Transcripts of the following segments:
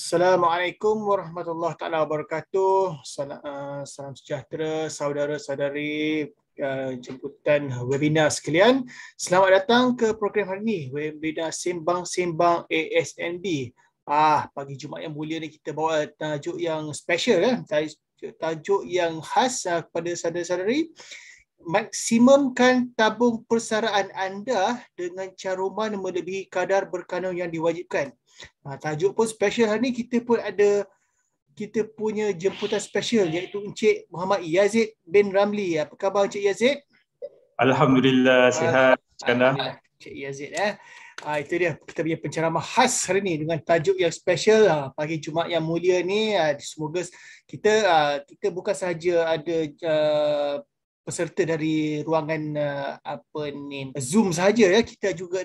Assalamualaikum warahmatullahi taala wabarakatuh. Salam sejahtera saudara-saudari jemputan webinar sekalian. Selamat datang ke program hari ini, webinar Sembang-Sembang ASNB. Pagi Jumaat yang mulia ni kita bawa tajuk yang special tajuk yang khas kepada saudara-saudari. Maksimumkan tabung persaraan anda dengan caruman melebihi kadar berkanun yang diwajibkan. Tajuk pun special hari ni. Kita punya jemputan special iaitu Encik Muhammad Yazid bin Ramli. Apa khabar Encik Yazid? Alhamdulillah sihat. Alhamdulillah Encik Yazid. Itu dia kita punya penceramah khas hari ni dengan tajuk yang special pagi Jumaat yang mulia ni. Semoga kita bukan sahaja ada peserta dari ruangan Zoom sahaja ya, kita juga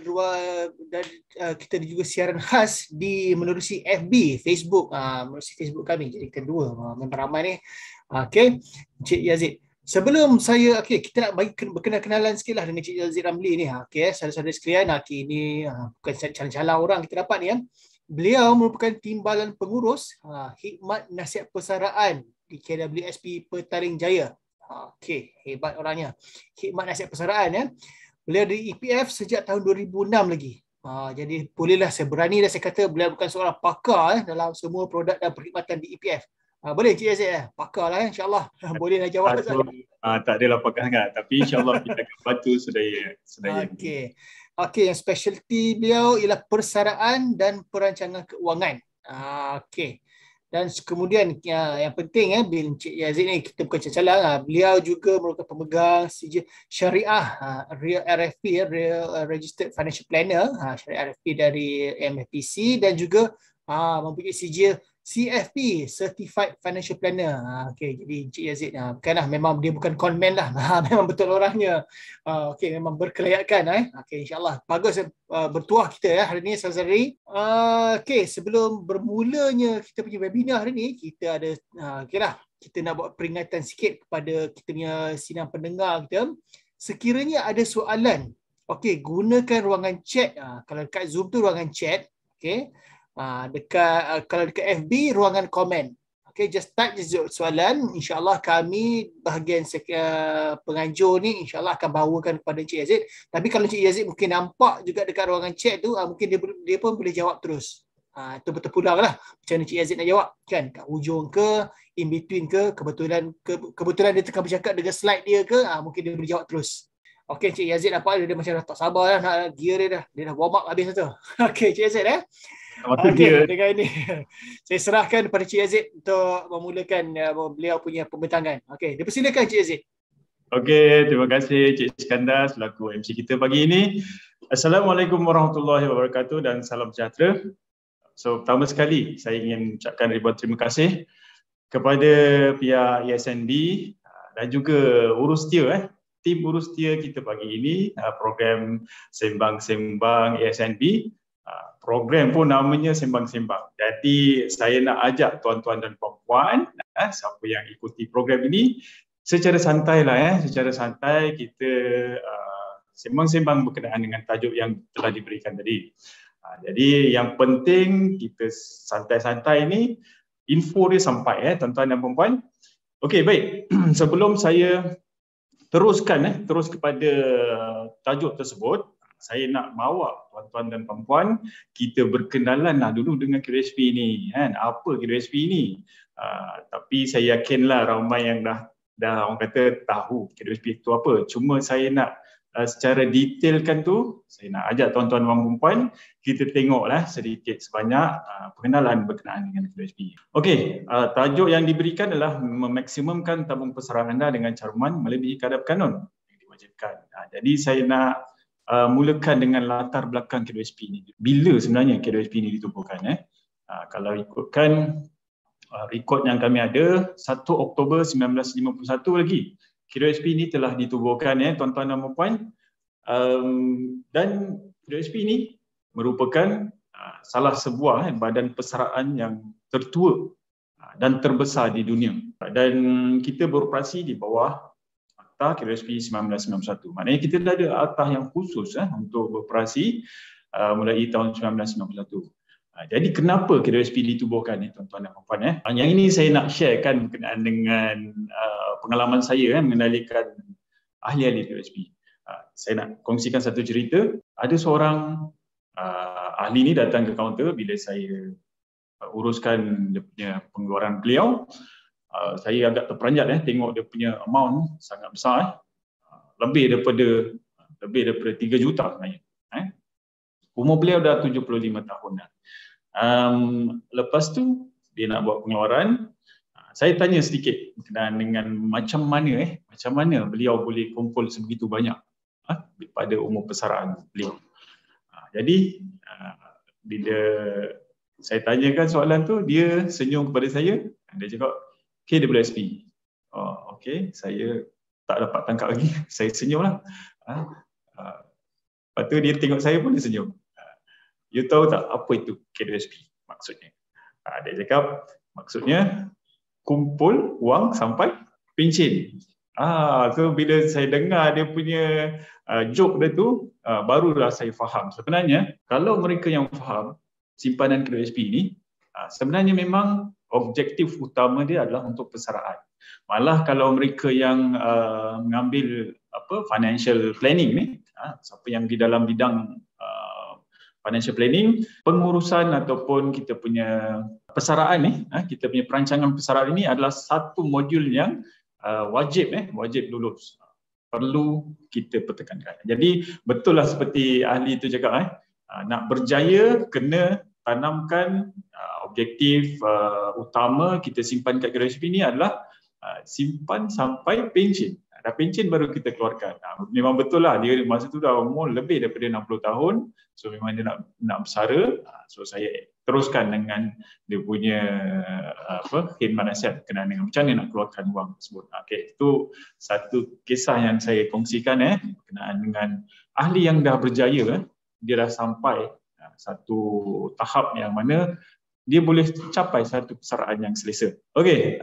kita juga siaran khas di menerusi FB, Facebook, menerusi Facebook kami. Jadi kita dua memang ramai ni. Okey, Encik Yazid. Sebelum kita nak bagi berkenal-kenalan sikitlah dengan Encik Yazid Ramli ni. Okey, saudara-saudara sekalian, ini bukan calon-calon orang kita dapat ni ya. Beliau merupakan timbalan pengurus Khidmat Nasihat Persaraan di KWSP Petaling Jaya. Okey, hebat orangnya. Khidmat Nasihat Persaraan ya. Beliau di EPF sejak tahun 2006 lagi. Jadi bolehlah saya berani dah saya kata beliau bukan seorang pakar dalam semua produk dan perkhidmatan di EPF. Boleh Cik Yazid pakar lah insya-Allah. Bolehlah jawab soalan. Tak adalah pakar sangat, tapi insya-Allah kita akan bantu sedaya. Okey, yang specialty beliau ialah persaraan dan perancangan keuangan. Okey. Dan kemudian yang penting bila Encik Yazid ni kita bukan cacalan, beliau juga merupakan pemegang sijil syariah Real RFP, Real Registered Financial Planner, syariah RFP dari MFPC, dan juga mempunyai sijil CFP, Certified Financial Planner. Okey, jadi Encik Yazid bukanlah, memang dia bukan conman lah. Memang betul orangnya. Okey, memang berkelayakan Okey, insya-Allah bagus bertuah kita ya hari ni saudari. Okey, sebelum bermulanya kita punya webinar hari ni, kita ada kita nak buat peringatan sikit kepada kita punya sidang pendengar kita. Sekiranya ada soalan, okey, gunakan ruangan chat. Kalau dekat Zoom tu ruangan chat, okey. Kalau dekat FB ruangan komen. Okay, just type soalan. InsyaAllah kami bahagian penganjur ni insyaAllah akan bawakan kepada Encik Yazid. Tapi kalau Encik Yazid mungkin nampak juga dekat ruangan chat tu, mungkin dia pun boleh jawab terus. Itu betul pula lah macam mana Encik Yazid nak jawab kan, kat hujung ke, in between ke, kebetulan dia tengah bercakap dengan slide dia ke, mungkin dia boleh jawab terus. Okey, Encik Yazid nampak dia macam dah tak sabar nak gear dia dah warm up habis tu. Okey, Encik Yazid Okey, dengan ini saya serahkan kepada Cik Yazid untuk memulakan beliau punya pembentangan. Okey, dipersilakan Cik Yazid. Okey, terima kasih Cik Iskandar selaku MC kita pagi ini. Assalamualaikum warahmatullahi wabarakatuh dan salam sejahtera. So, pertama sekali saya ingin ucapkan ribuan terima kasih kepada pihak ESNB dan juga urus setia tim urus setia kita pagi ini, program Sembang-Sembang ASNB. Program pun namanya Sembang-Sembang. Jadi saya nak ajak tuan-tuan dan puan-puan, siapa yang ikuti program ini, secara santai secara santai kita sembang-sembang berkenaan dengan tajuk yang telah diberikan tadi. Jadi yang penting kita santai-santai ini, info dia sampai tuan-tuan dan puan-puan. Okey, baik. Sebelum saya terus kepada tajuk tersebut, saya nak bawa tuan-tuan dan puan-puan kita berkenalan dulu dengan KWSP ni apa KWSP ni. Tapi saya yakinlah ramai yang dah orang kata tahu KWSP itu apa. Cuma saya nak secara detailkan tu, saya nak ajak tuan-tuan dan puan-puan kita tengoklah sedikit sebanyak pengenalan berkenaan dengan KWSP. Okey, tajuk yang diberikan adalah memaksimumkan tabung persaraan anda dengan caruman melebihi kadar kanun yang diwajibkan. Jadi saya nak mulakan dengan latar belakang KWSP ni. Bila sebenarnya KWSP ni ditubuhkan? Kalau ikutkan rekod yang kami ada, 1 Oktober 1951 lagi KWSP ni telah ditubuhkan tuan-tuan dan puan-puan. Dan KWSP ni merupakan salah sebuah badan persaraan yang tertua dan terbesar di dunia. Dan kita beroperasi di bawah KWSP 1991. Maknanya kita dah ada akta yang khusus untuk beroperasi mulai tahun 1991. Jadi kenapa KWSP ditubuhkan ni tuan-tuan dan puan-puan? Yang ini saya nak sharekan berkenaan dengan pengalaman saya mengendalikan ahli-ahli KWSP. Saya nak kongsikan satu cerita. Ada seorang ahli ni datang ke kaunter bila saya uruskan dia punya pengeluaran beliau. Saya agak terperanjat tengok dia punya amount sangat besar. Lebih daripada 3 juta sebenarnya. Umur beliau dah 75 tahun dah. Lepas tu dia nak buat pengeluaran. Saya tanya sedikit berkenaan dengan macam mana beliau boleh kumpul sebegitu banyak pada umur persaraan beliau. Jadi bila saya tanyakan soalan tu, dia senyum kepada saya. Dia cakap KWSP. Oh, okey, saya tak dapat tangkap lagi. Saya senyum lah. Lepas tu dia tengok saya pun dia senyum. You tahu tak apa itu KWSP maksudnya? Dia cakap maksudnya kumpul wang sampai pencen. So bila saya dengar dia punya joke dia tu, barulah saya faham. Sebenarnya kalau mereka yang faham simpanan KWSP ni, sebenarnya memang objektif utama dia adalah untuk persaraan. Malah kalau mereka yang mengambil financial planning ni, siapa yang di dalam bidang financial planning, pengurusan ataupun kita punya persaraan ni, kita punya perancangan persaraan ini adalah satu modul yang wajib lulus. Perlu kita pertekankan. Jadi betul lah seperti ahli itu cakap, nak berjaya kena tanamkan objektif utama kita simpan kat KWSP ni adalah simpan sampai pencen. Dah pencen baru kita keluarkan. Memang betul lah, dia masa tu dah umur lebih daripada 60 tahun. So memang dia nak bersara. So saya teruskan dengan dia punya khidmat nasihat berkenaan dengan macam mana nak keluarkan wang tersebut. Okay, itu satu kisah yang saya kongsikan berkenaan dengan ahli yang dah berjaya. Dia dah sampai satu tahap yang mana dia boleh capai satu persaraan yang selesa. Okey,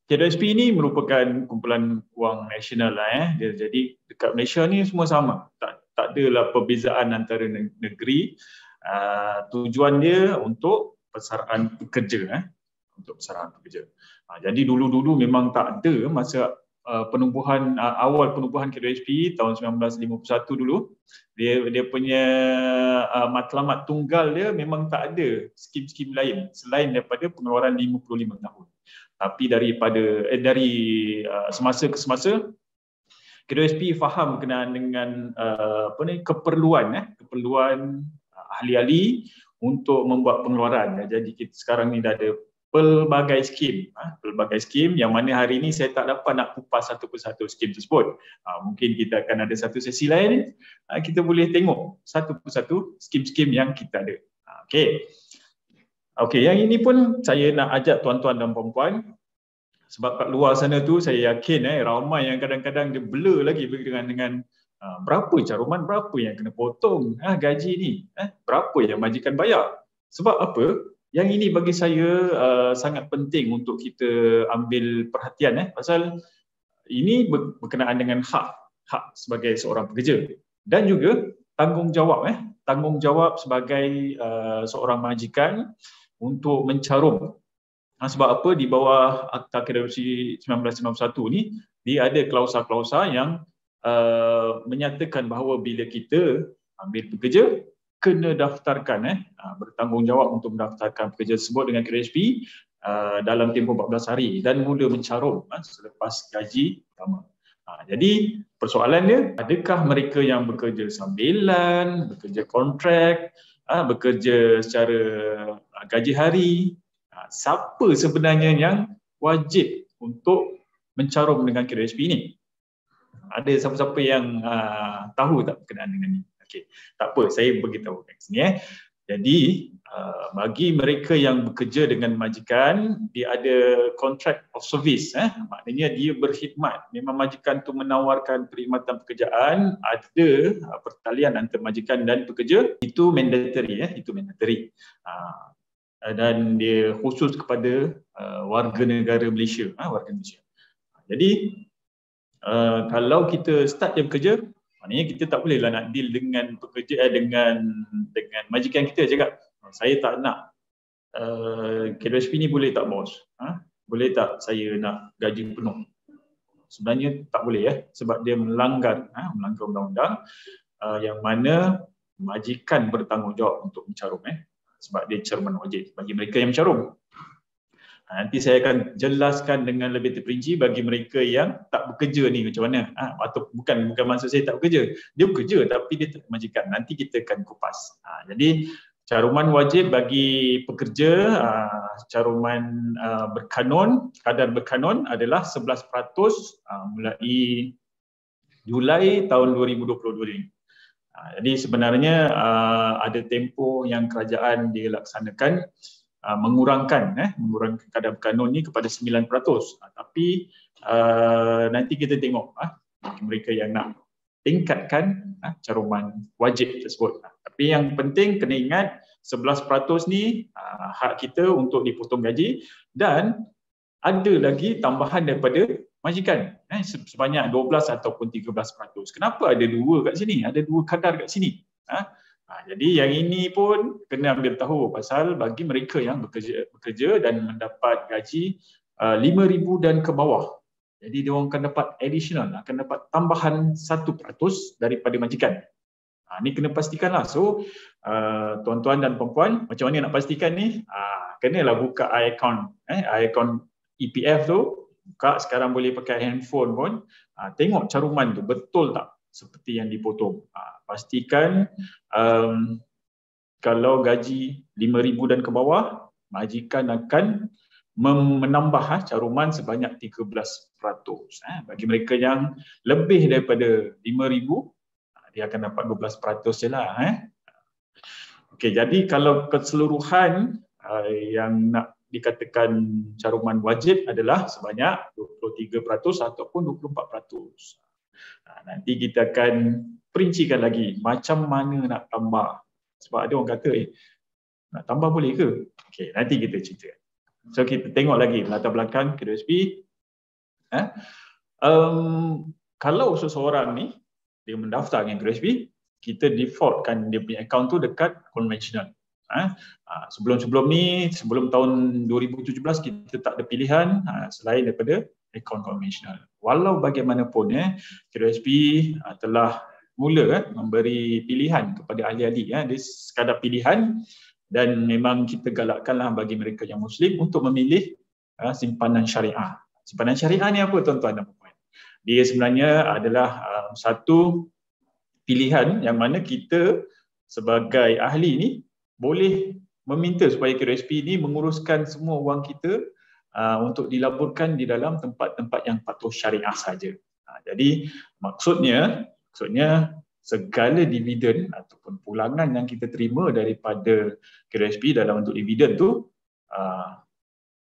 KWSP ini merupakan kumpulan wang nasional lah. Jadi dekat Malaysia ni semua sama. Tak adalah perbezaan antara negeri. Tujuan dia untuk persaraan pekerja. Untuk persaraan pekerja. Jadi dulu-dulu memang tak ada masa awal penubuhan KWSP tahun 1951 dulu. Dia punya matlamat tunggal dia memang tak ada skim-skim lain selain daripada pengeluaran 55 tahun. Tapi dari semasa ke semasa KWSP faham berkenaan dengan keperluan ahli-ahli untuk membuat pengeluaran. Jadi kita sekarang ni dah ada pelbagai skim yang mana hari ini saya tak dapat nak kupas satu persatu skim tersebut. Mungkin kita akan ada satu sesi lain, kita boleh tengok satu persatu skim-skim yang kita ada. Okey, yang ini pun saya nak ajak tuan-tuan dan puan-puan, sebab kat luar sana tu saya yakin ramai yang kadang-kadang dia blur lagi dengan berapa caruman, berapa yang kena potong gaji ni, berapa yang majikan bayar. Sebab apa? Yang ini bagi saya sangat penting untuk kita ambil perhatian pasal ini berkenaan dengan hak sebagai seorang pekerja dan juga tanggungjawab sebagai seorang majikan untuk mencarum. Sebab apa? Di bawah Akta KWSP 1991 ni dia ada klausa-klausa yang menyatakan bahawa bila kita ambil pekerja kena daftarkan bertanggungjawab untuk mendaftarkan pekerja tersebut dengan KWSP dalam tempoh 14 hari dan mula mencarum selepas gaji pertama. Jadi persoalan dia, adakah mereka yang bekerja sambilan, bekerja kontrak, bekerja secara gaji hari, siapa sebenarnya yang wajib untuk mencarum dengan KWSP ini? Ada siapa-siapa yang tahu tak berkenaan dengan ini? Okey, tak apa, saya beritahu kat sini. Jadi bagi mereka yang bekerja dengan majikan, dia ada contract of service. Maknanya dia berkhidmat. Memang majikan tu menawarkan perkhidmatan pekerjaan, ada pertalian antara majikan dan pekerja. Itu mandatory. Itu mandatory. Dan dia khusus kepada warga negara Malaysia. Warga Malaysia. Jadi kalau kita start jam kerja, maknanya kita tak bolehlah nak deal dengan pekerja dengan majikan kita cakap, Saya tak nak KWSP ni boleh tak bos? Boleh tak saya nak gaji penuh? Sebenarnya tak boleh sebab dia melanggar undang-undang yang mana majikan bertanggungjawab untuk mencarum sebab dia caruman wajib bagi mereka yang mencarum. Nanti saya akan jelaskan dengan lebih terperinci bagi mereka yang tak bekerja ni macam mana. Atau bukan maksud saya tak bekerja. Dia bekerja tapi dia tak majikan. Nanti kita akan kupas. Jadi caruman wajib bagi pekerja, caruman berkanun, kadar berkanun adalah 11% mulai Julai tahun 2022 ni. Jadi sebenarnya ada tempoh yang kerajaan dilaksanakan mengurangkan kadar berkanun ni kepada 9%. Tapi nanti kita tengok mereka yang nak tingkatkan caruman wajib tersebut. Tapi yang penting kena ingat 11% ni hak kita untuk dipotong gaji dan ada lagi tambahan daripada majikan sebanyak 12 ataupun 13%. Kenapa ada dua kat sini? Ada dua kadar kat sini. Jadi yang ini pun kena ambil tahu pasal bagi mereka yang bekerja dan mendapat gaji 5,000 dan ke bawah. Jadi dia orang akan dapat additional, akan dapat tambahan 1% daripada majikan. Ni kena pastikanlah. So tuan-tuan dan puan-puan, macam mana nak pastikan ni? Kenalah buka i-account, i-account EPF tu. Buka, sekarang boleh pakai handphone pun. Tengok caruman tu betul tak seperti yang dipotong. Pastikan kalau gaji 5,000 dan ke bawah, majikan akan menambah caruman sebanyak 13%. Bagi mereka yang lebih daripada 5,000, dia akan dapat 12% je lah. Okey, jadi kalau keseluruhan yang nak dikatakan caruman wajib adalah sebanyak 23% ataupun 24%. Nanti kita akan perincikan lagi macam mana nak tambah. Sebab ada orang kata, nak tambah boleh ke? Okey, nanti kita cerita. So kita tengok lagi latar belakang KWSP. Kalau seseorang ni dia mendaftar dengan KWSP, kita defaultkan dia punya account tu dekat konvensional. Sebelum-sebelum ni, sebelum tahun 2017 kita tak ada pilihan selain daripada account konvensional. Walau bagaimanapun KWSP telah mula memberi pilihan kepada ahli-ahli. Dia sekadar pilihan dan memang kita galakkanlah bagi mereka yang Muslim untuk memilih simpanan syariah. Simpanan syariah ni apa tuan-tuan dan puan-puan? Dia sebenarnya adalah satu pilihan yang mana kita sebagai ahli ni boleh meminta supaya KWSP ni menguruskan semua wang kita untuk dilaburkan di dalam tempat-tempat yang patuh syariah saja. Jadi maksudnya segala dividen ataupun pulangan yang kita terima daripada KWSP dalam bentuk dividen tu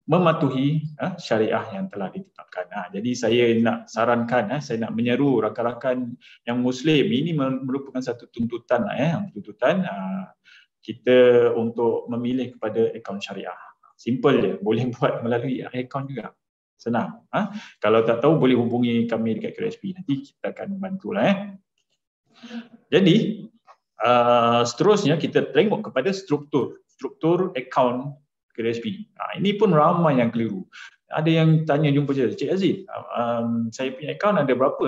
mematuhi syariah yang telah ditetapkan. Jadi saya nak sarankan, saya nak menyeru rakan-rakan yang Muslim, ini merupakan satu tuntutan, kita untuk memilih kepada akaun syariah. Simple je, boleh buat melalui akaun juga. Senang. Kalau tak tahu boleh hubungi kami dekat KWSP, nanti kita akan bantulah. Jadi seterusnya kita tengok kepada struktur akaun KWSP. Ini pun ramai yang keliru. Ada yang tanya jumpa je, Cik Aziz, saya punya akaun ada berapa?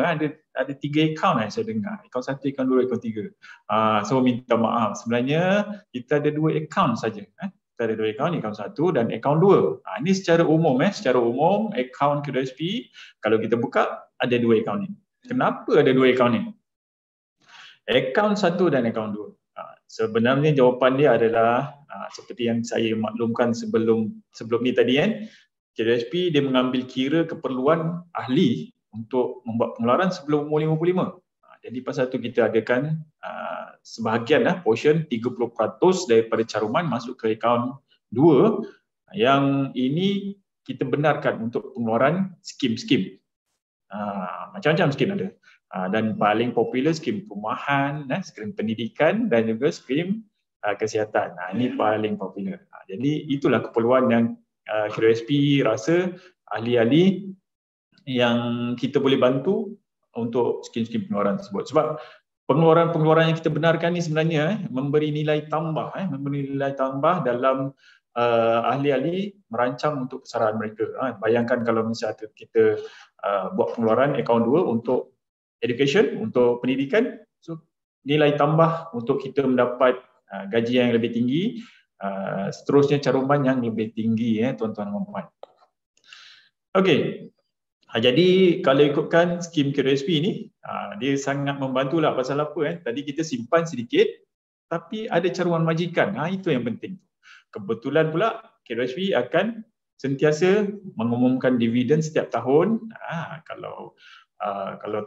Ada 3 akaun saya dengar. Akaun 1, akaun 2, akaun 3. So minta maaf. Sebenarnya kita ada 2 akaun saja. Kita ada 2 akaun, akaun 1 dan akaun 2. Ini secara umum, secara umum akaun KWSP kalau kita buka ada 2 akaun ni. Kenapa ada 2 akaun ni? Akaun 1 dan akaun 2. Sebenarnya jawapan dia adalah seperti yang saya maklumkan sebelum ni tadi KWSP dia mengambil kira keperluan ahli untuk membuat pengeluaran sebelum umur 55. Jadi pasal tu kita adakan sebahagian portion 30% daripada caruman masuk ke akaun 2 yang ini kita benarkan untuk pengeluaran skim-skim. Macam-macam skim ada. Dan paling popular skim perumahan, skim pendidikan dan juga skim kesihatan. Ini paling popular. Jadi itulah keperluan yang KWSP rasa ahli-ahli yang kita boleh bantu untuk skim-skim pengeluaran tersebut. Sebab pengeluaran-pengeluaran yang kita benarkan ni sebenarnya memberi nilai tambah dalam ahli-ahli merancang untuk persaraan mereka. Bayangkan kalau misalnya kita buat pengeluaran akaun 2 untuk education, untuk pendidikan, so nilai tambah untuk kita mendapat gaji yang lebih tinggi, seterusnya caruman yang lebih tinggi, tuan-tuan dan puan-puan. Okey. Jadi kalau ikutkan skim KWSP ni, dia sangat membantulah. Pasal apa? Tadi kita simpan sedikit tapi ada caruman majikan. Itu yang penting. Kebetulan pula KWSP akan sentiasa mengumumkan dividen setiap tahun. Kalau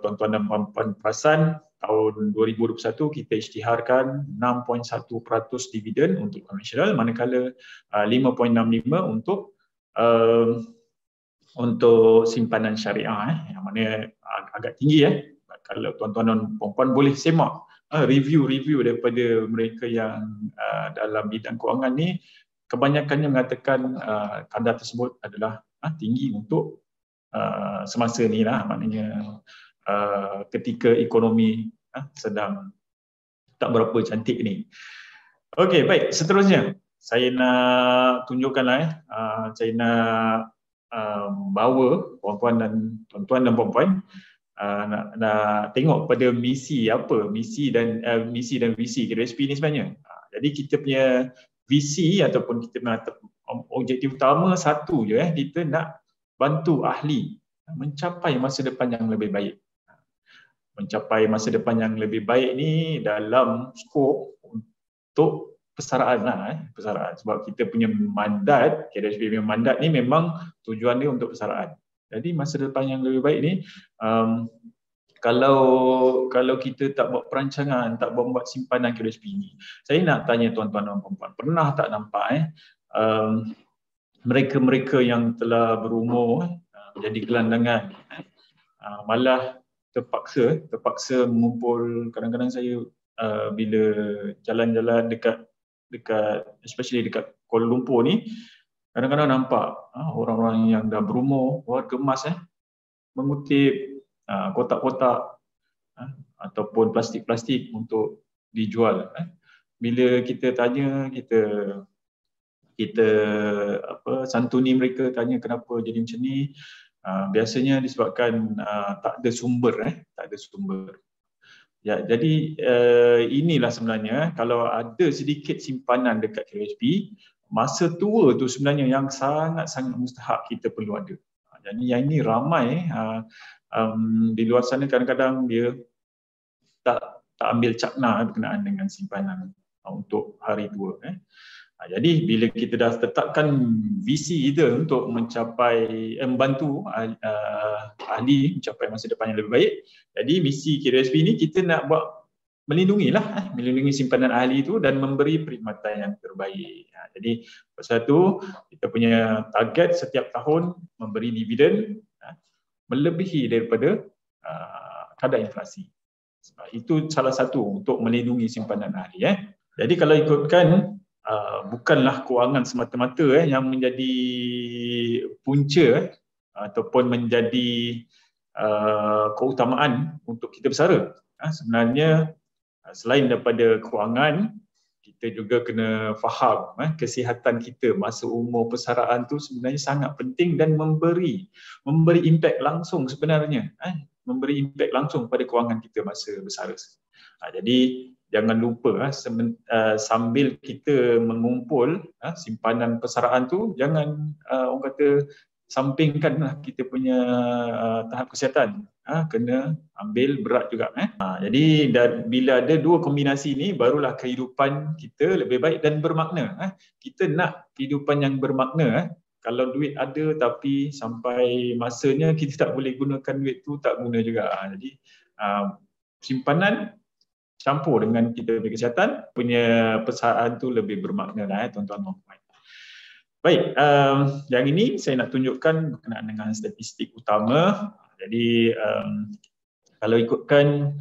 tuan-tuan dan puan-puan perasan, tahun 2021 kita isytiharkan 6.1% dividen untuk konvensional, manakala 5.65% untuk simpanan syariah, yang mana agak tinggi. Kalau tuan-tuan dan puan-puan boleh semak review daripada mereka yang dalam bidang kewangan ni, kebanyakannya mengatakan kadar tersebut adalah tinggi untuk semasa ni lah, maknanya ketika ekonomi sedang tak berapa cantik ni. Okey, baik, seterusnya saya nak tunjukkanlah saya nak bawa tuan-tuan dan puan-puan nak tengok pada misi dan visi KWSP ni sebenarnya. Jadi kita punya visi ataupun kita punya objektif utama satu je, kita nak bantu ahli mencapai masa depan yang lebih baik. Mencapai masa depan yang lebih baik ni dalam skop untuk persaraan persaraan. Sebab kita punya mandat, KWSP punya mandat ni memang tujuan dia untuk persaraan. Jadi masa depan yang lebih baik ni, kalau kita tak buat perancangan, tak buat simpanan KWSP ni, saya nak tanya tuan-tuan dan puan-puan, pernah tak nampak mereka-mereka yang telah berumur menjadi gelandangan malah terpaksa mengumpul. Kadang-kadang saya bila jalan-jalan dekat especially dekat Kuala Lumpur ni, kadang-kadang nampak orang-orang yang dah berumur, warga emas mengutip kotak-kotak ataupun plastik-plastik untuk dijual. Bila kita tanya, kita santuni mereka, tanya kenapa jadi macam ni, biasanya disebabkan tak ada sumber. Ya, jadi inilah sebenarnya, kalau ada sedikit simpanan dekat KWSP, masa tua tu sebenarnya yang sangat-sangat mustahak kita perlu ada. Jadi yang ini ramai di luar sana kadang-kadang dia tak ambil cakna berkenaan dengan simpanan untuk hari tua. Jadi bila kita dah tetapkan visi kita untuk membantu ahli mencapai masa depan yang lebih baik, jadi misi KWSP ni kita nak buat melindungi simpanan ahli itu dan memberi perkhidmatan yang terbaik. Jadi pasal tu kita punya target setiap tahun memberi dividen melebihi daripada kadar inflasi. Sebab itu salah satu untuk melindungi simpanan ahli. Jadi kalau ikutkan, bukanlah kewangan semata-mata yang menjadi punca ataupun menjadi keutamaan untuk kita bersara. Sebenarnya selain daripada kewangan, kita juga kena faham kesihatan kita masa umur persaraan tu sebenarnya sangat penting dan memberi impak langsung sebenarnya, memberi impak langsung pada kewangan kita masa bersara. Jadi jangan lupa sambil kita mengumpul simpanan persaraan tu, jangan orang kata sampingkanlah kita punya tahap kesihatan. Kena ambil berat juga. Jadi bila ada dua kombinasi ni, barulah kehidupan kita lebih baik dan bermakna. Kita nak kehidupan yang bermakna. Kalau duit ada tapi sampai masanya kita tak boleh gunakan duit tu, tak guna juga. Jadi simpanan campur dengan kita punya kesihatan, punya persaraan tu lebih bermakna lah tuan-tuan dan puan-puan. Baik, yang ini saya nak tunjukkan berkenaan dengan statistik utama. Jadi kalau ikutkan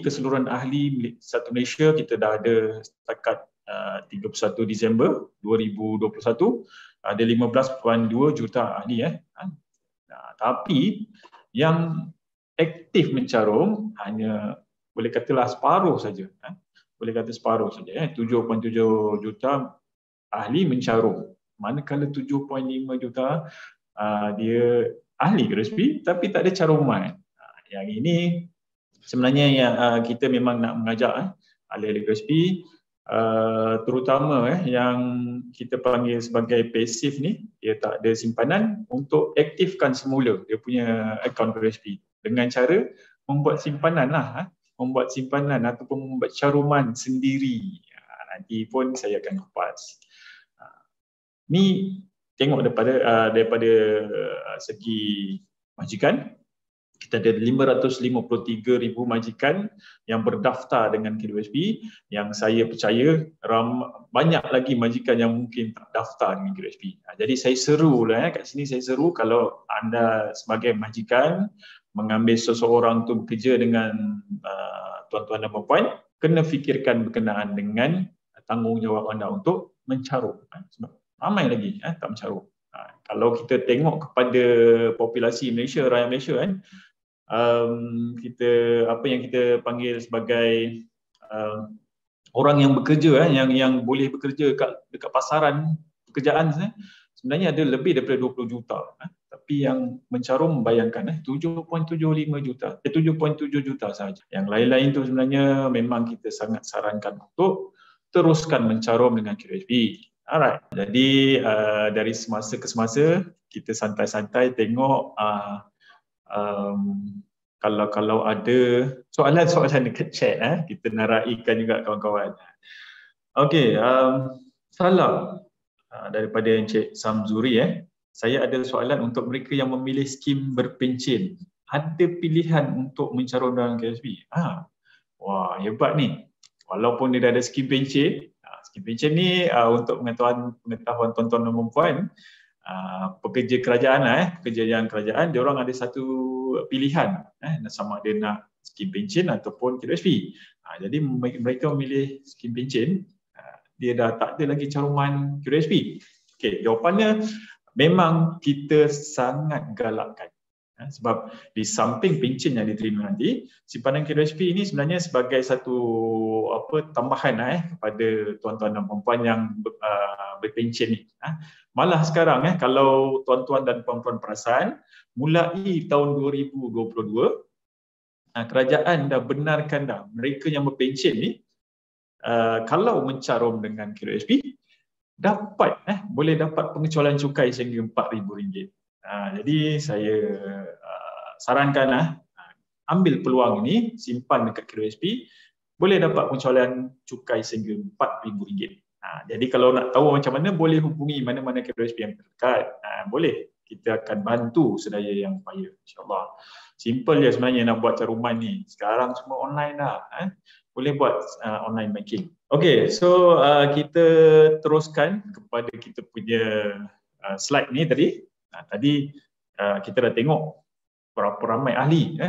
keseluruhan ahli satu Malaysia, kita dah ada setakat 31 Disember 2021 ada 15.2 juta ahli. Tapi yang aktif mencarum hanya boleh katalah separuh saja. Boleh kata separuh saja. 7.7 juta ahli mencarum. Manakala 7.5 juta dia ahli QSP tapi tak ada caruman. Yang ini sebenarnya yang kita memang nak mengajak ahli QSP, terutama yang kita panggil sebagai pasif ni, dia tak ada simpanan, untuk aktifkan semula dia punya akaun QSP dengan cara membuat simpanan membuat simpanan ataupun membuat caruman sendiri. Nanti pun saya akan kupas. Ni tengok daripada segi majikan, kita ada 553,000 majikan yang berdaftar dengan QSP, yang saya percaya banyak lagi majikan yang mungkin tak daftar dengan QSP. Jadi saya seru kat sini, saya seru kalau anda sebagai majikan mengambil seseorang tu bekerja dengan tuan-tuan dan puan-puan, kena fikirkan berkenaan dengan tanggungjawab anda untuk mencarum. Sebab ramai lagi tak mencarum. Kalau kita tengok kepada populasi Malaysia, rakyat Malaysia kita apa yang kita panggil sebagai orang yang bekerja yang boleh bekerja dekat pasaran pekerjaan sebenarnya ada lebih daripada 20 juta. Tapi yang mencarum, bayangkan 7.75 juta, 7.7 juta sahaja. Yang lain-lain tu sebenarnya memang kita sangat sarankan untuk teruskan mencarum dengan QSP. Alright. Jadi dari semasa ke semasa kita santai-santai tengok kalau ada soalan-soalan dekat chat kita nak raikan juga kawan-kawan. Okey, salam daripada Encik Samzuri. Saya ada soalan untuk mereka yang memilih skim berpencen. Ada pilihan untuk mencarum dalam QSP? Wah, hebat ni. Walaupun dia dah ada skim pencen, skim pencen ni untuk pengetahuan tuan-tuan dan puan, pekerja kerajaan kerajaan, dia orang ada satu pilihan sama ada nak skim pencen ataupun QSP. Jadi mereka memilih skim pencen, dia dah tak ada lagi caruman QSP. Okey, jawapannya memang kita sangat galakkan. Sebab di samping pencen yang diterima nanti, simpanan QSP ini sebenarnya sebagai satu tambahan kepada tuan-tuan dan puan-puan yang berpencen ni. Malah sekarang kalau tuan-tuan dan puan-puan perasan, mulai tahun 2022 kerajaan dah benarkan mereka yang berpencen ni kalau mencarum dengan QSP boleh dapat pengecualian cukai sehingga RM4,000. Jadi saya sarankan ambil peluang ini, simpan dekat QSP, boleh dapat pengecualian cukai sehingga RM4,000. Jadi kalau nak tahu macam mana, boleh hubungi mana-mana QSP yang terdekat. Boleh, kita akan bantu sedaya yang upaya, insyaAllah. Simple je sebenarnya nak buat caruman ni. Sekarang semua online dah. Boleh buat online banking. Okay, so kita teruskan kepada kita punya slide ni tadi. Tadi kita dah tengok berapa ramai ahli,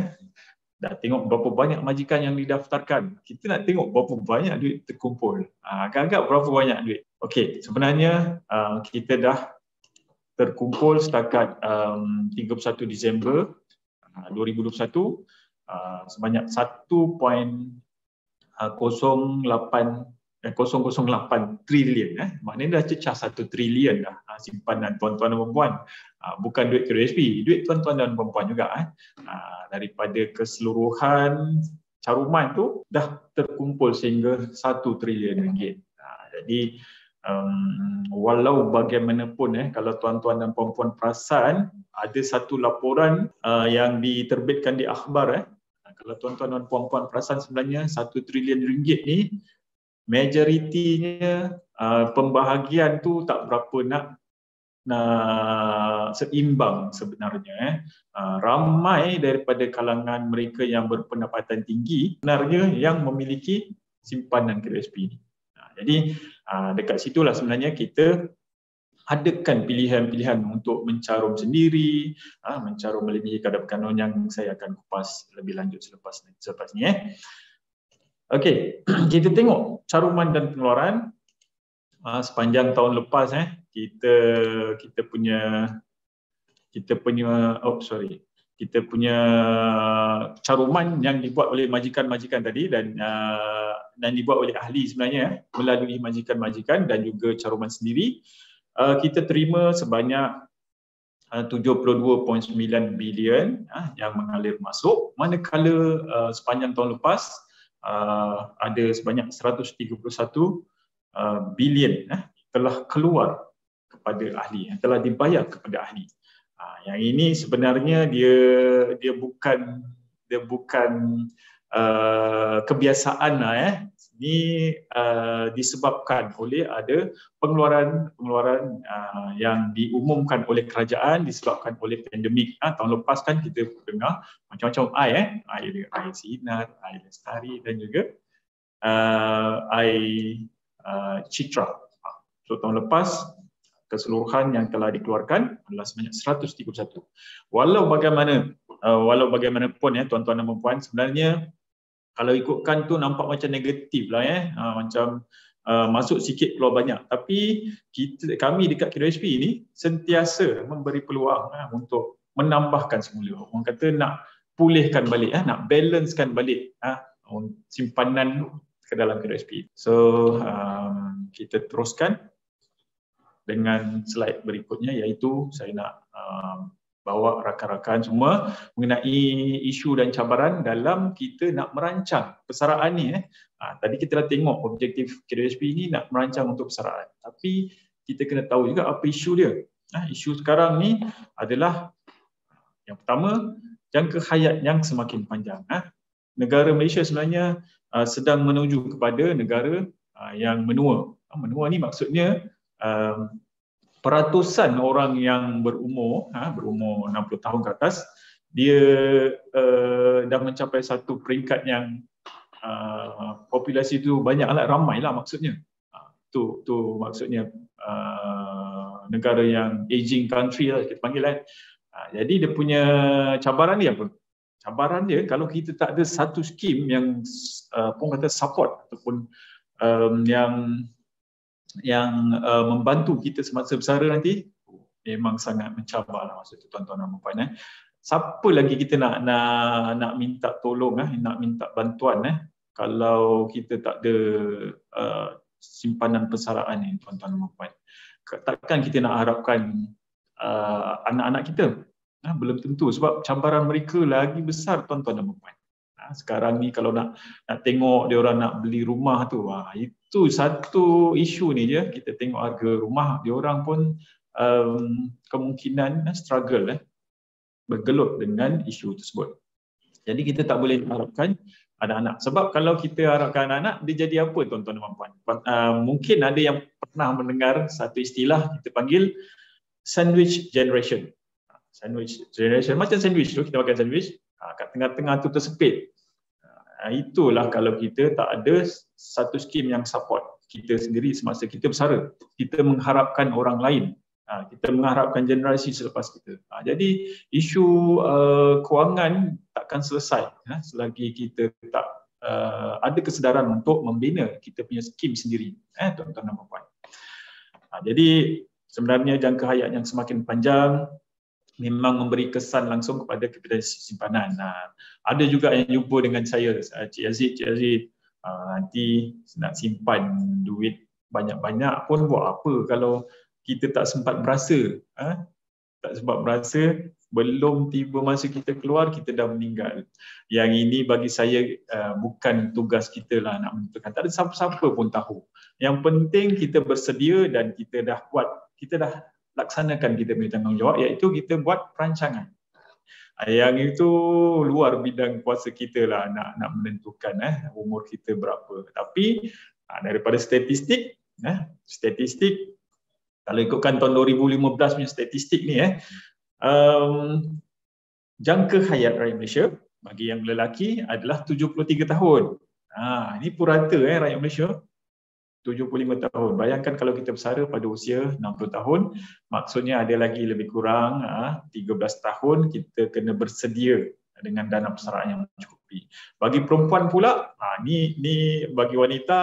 dah tengok berapa banyak majikan yang didaftarkan. Kita nak tengok berapa banyak duit terkumpul. Agak-agak berapa banyak duit. Okey, sebenarnya kita dah terkumpul setakat 31 Disember 2021 sebanyak 0.008 trilion. Maknanya dah cecah 1 trilion dah simpanan tuan-tuan dan puan-puan. Bukan duit QSP, duit tuan-tuan dan puan-puan juga. Daripada keseluruhan caruman tu dah terkumpul sehingga 1 trilion ringgit. Jadi walau bagaimanapun kalau tuan-tuan dan puan-puan perasan, ada satu laporan yang diterbitkan di akhbar. Kalau tuan-tuan dan puan-puan perasan, sebenarnya 1 trilion ringgit ni majoritinya pembahagian tu tak berapa nak seimbang sebenarnya. Ramai daripada kalangan mereka yang berpendapatan tinggi sebenarnya yang memiliki simpanan QSP ni. Jadi dekat situlah sebenarnya kita adakan pilihan-pilihan untuk mencarum sendiri, mencarum melebihi kadar berkanun yang saya akan kupas lebih lanjut selepas ni. Okey, kita tengok caruman dan pengeluaran sepanjang tahun lepas. Kita punya kita punya caruman yang dibuat oleh majikan-majikan tadi dan dibuat oleh ahli sebenarnya melalui majikan-majikan dan juga caruman sendiri, kita terima sebanyak 72.9 bilion yang mengalir masuk, manakala sepanjang tahun lepas ada sebanyak 131 bilion telah keluar kepada ahli, telah dibayar kepada ahli. Yang ini sebenarnya dia bukan kebiasaan lah. Ini disebabkan oleh ada pengeluaran yang diumumkan oleh kerajaan disebabkan oleh pandemik. Tahun lepas kan kita dengar macam-macam air, air sinar, air lestari dan juga air citra. So tahun lepas keseluruhan yang telah dikeluarkan adalah sebanyak 131. Walau bagaimanapun tuan-tuan dan puan, sebenarnya kalau ikutkan tu nampak macam negatif lah macam masuk sikit keluar banyak. Tapi kami dekat KWSP ini sentiasa memberi peluang untuk menambahkan semula. Orang kata nak pulihkan balik, nak balancekan balik simpanan ke dalam KWSP. So kita teruskan dengan slide berikutnya, iaitu saya nak bawa rakan-rakan semua mengenai isu dan cabaran dalam kita nak merancang persaraan ni. Tadi kita dah tengok objektif KWSP ni nak merancang untuk persaraan, tapi kita kena tahu juga apa isu dia. Isu sekarang ni adalah yang pertama, jangka hayat yang semakin panjang. Negara Malaysia sebenarnya sedang menuju kepada negara yang menua. Menua ni maksudnya peratusan orang yang berumur 60 tahun ke atas, dia dah mencapai satu peringkat yang populasi tu banyaklah, ramailah maksudnya. Tu maksudnya negara yang aging country lah kita panggil kan. Jadi dia punya cabaran dia apa? Cabaran dia kalau kita tak ada satu skim yang pun kata support ataupun yang membantu kita semasa bersara nanti, memang sangat mencabarlah maksud tu tuan-tuan dan puan. Siapa lagi kita nak minta tolong, nak minta bantuan kalau kita tak ada simpanan persaraan ni tuan-tuan dan puan. Takkan kita nak harapkan anak-anak kita, belum tentu, sebab cabaran mereka lagi besar tuan-tuan dan puan. Sekarang ni kalau nak tengok dia orang nak beli rumah tu, itu satu isu ni je. Kita tengok harga rumah dia orang pun kemungkinan struggle bergelut dengan isu tersebut. Jadi kita tak boleh harapkan anak-anak, sebab kalau kita harapkan anak-anak, dia jadi apa tuan-tuan dan puan? Mungkin ada yang pernah mendengar satu istilah kita panggil sandwich generation. Sandwich generation macam sandwich tu, kita makan sandwich, kat tengah-tengah tu tersepit. Itulah kalau kita tak ada satu skim yang support kita sendiri semasa kita bersara. Kita mengharapkan orang lain, kita mengharapkan generasi selepas kita. Jadi isu kewangan takkan selesai selagi kita tak ada kesedaran untuk membina kita punya skim sendiri, tuan-tuan dan puan. Jadi sebenarnya jangka hayat yang semakin panjang memang memberi kesan langsung kepada kapitalisasi simpanan. Ada juga yang jumpa dengan saya, Cik Aziz, nanti nak simpan duit banyak-banyak pun buat apa kalau kita tak sempat berasa, belum tiba masa kita keluar, kita dah meninggal. Yang ini bagi saya bukan tugas kita lah nak menentukan. Tak ada siapa-siapa pun tahu. Yang penting kita bersedia dan kita dah laksanakan kita punya tanggungjawab, iaitu kita buat perancangan. Yang itu luar bidang kuasa kita lah nak menentukan umur kita berapa. Tapi daripada statistik kalau ikutkan tahun 2015 punya statistik ni jangka hayat rakyat Malaysia bagi yang lelaki adalah 73 tahun. Ini purata rakyat Malaysia 75 tahun. Bayangkan kalau kita bersara pada usia 60 tahun, maksudnya ada lagi lebih kurang 13 tahun kita kena bersedia dengan dana persaraan yang mencukupi. Bagi perempuan pula, ni bagi wanita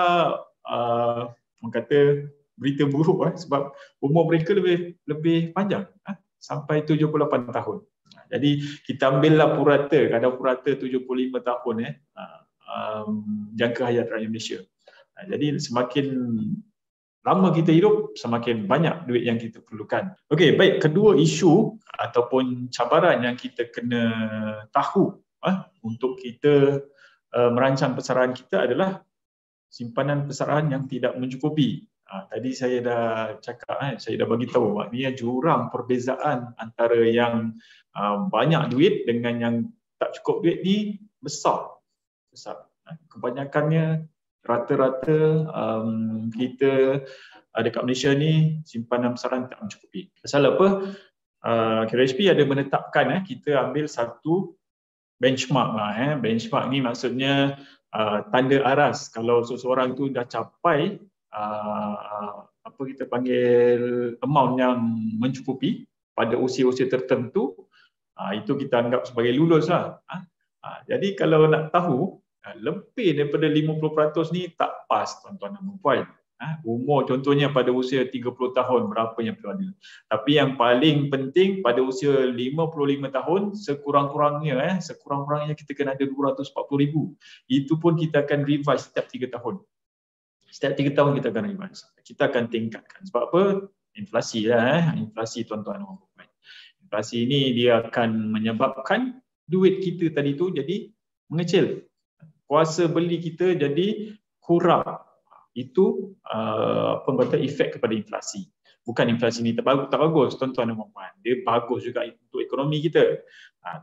orang kata berita buruk sebab umur mereka lebih panjang sampai 78 tahun. Jadi kita ambillah purata, kadar purata 75 tahun jangka hayat rakyat Malaysia. Jadi semakin lama kita hidup, semakin banyak duit yang kita perlukan. Okey, baik, kedua isu ataupun cabaran yang kita kena tahu untuk kita merancang persaraan kita adalah simpanan persaraan yang tidak mencukupi. Tadi saya dah cakap, saya dah bagi tahu maknanya jurang perbezaan antara yang banyak duit dengan yang tak cukup duit ni besar. Kebanyakannya rata-rata kita dekat Malaysia ni simpanan persaraan tak mencukupi. Pasal apa? KRHP ada menetapkan kita ambil satu benchmark lah. Benchmark ni maksudnya tanda aras kalau seseorang tu dah capai apa kita panggil amount yang mencukupi pada usia-usia tertentu, itu kita anggap sebagai lulus lah. Jadi kalau nak tahu lebih daripada 50% ni tak pas, tuan-tuan dan puan. Umur contohnya pada usia 30 tahun berapa yang perlu ada. Tapi yang paling penting pada usia 55 tahun sekurang-kurangnya kita kena ada 240,000. Itu pun kita akan revise setiap 3 tahun. Setiap 3 tahun kita akan revise. Kita akan tingkatkan. Sebab apa? Inflasi lah. Inflasi, tuan-tuan dan puan. Inflasi ini dia akan menyebabkan duit kita tadi tu jadi mengecil. Kuasa beli kita jadi kurang. Itu pembuatan efek kepada inflasi. Bukan inflasi ni tak bagus, tuan-tuan dan puan. Dia bagus juga untuk ekonomi kita.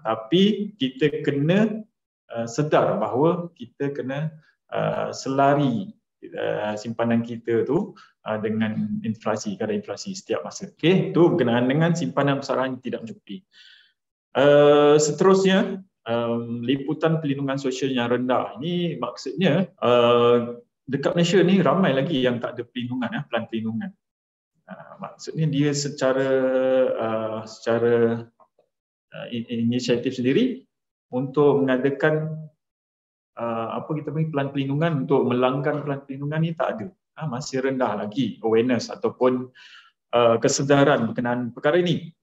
Tapi kita kena sedar bahawa kita kena selari simpanan kita tu dengan inflasi, kadar inflasi setiap masa. Okey, itu berkenaan dengan simpanan persaraan yang tidak mencukupi. Seterusnya, liputan perlindungan sosial yang rendah. Ini maksudnya dekat Malaysia ni ramai lagi yang tak ada perlindungan, pelan perlindungan. Maksudnya dia secara inisiatif sendiri untuk mengadakan apa kita panggil pelan perlindungan, untuk melanggar pelan perlindungan ni tak ada. Masih rendah lagi awareness ataupun kesedaran berkenaan perkara ini.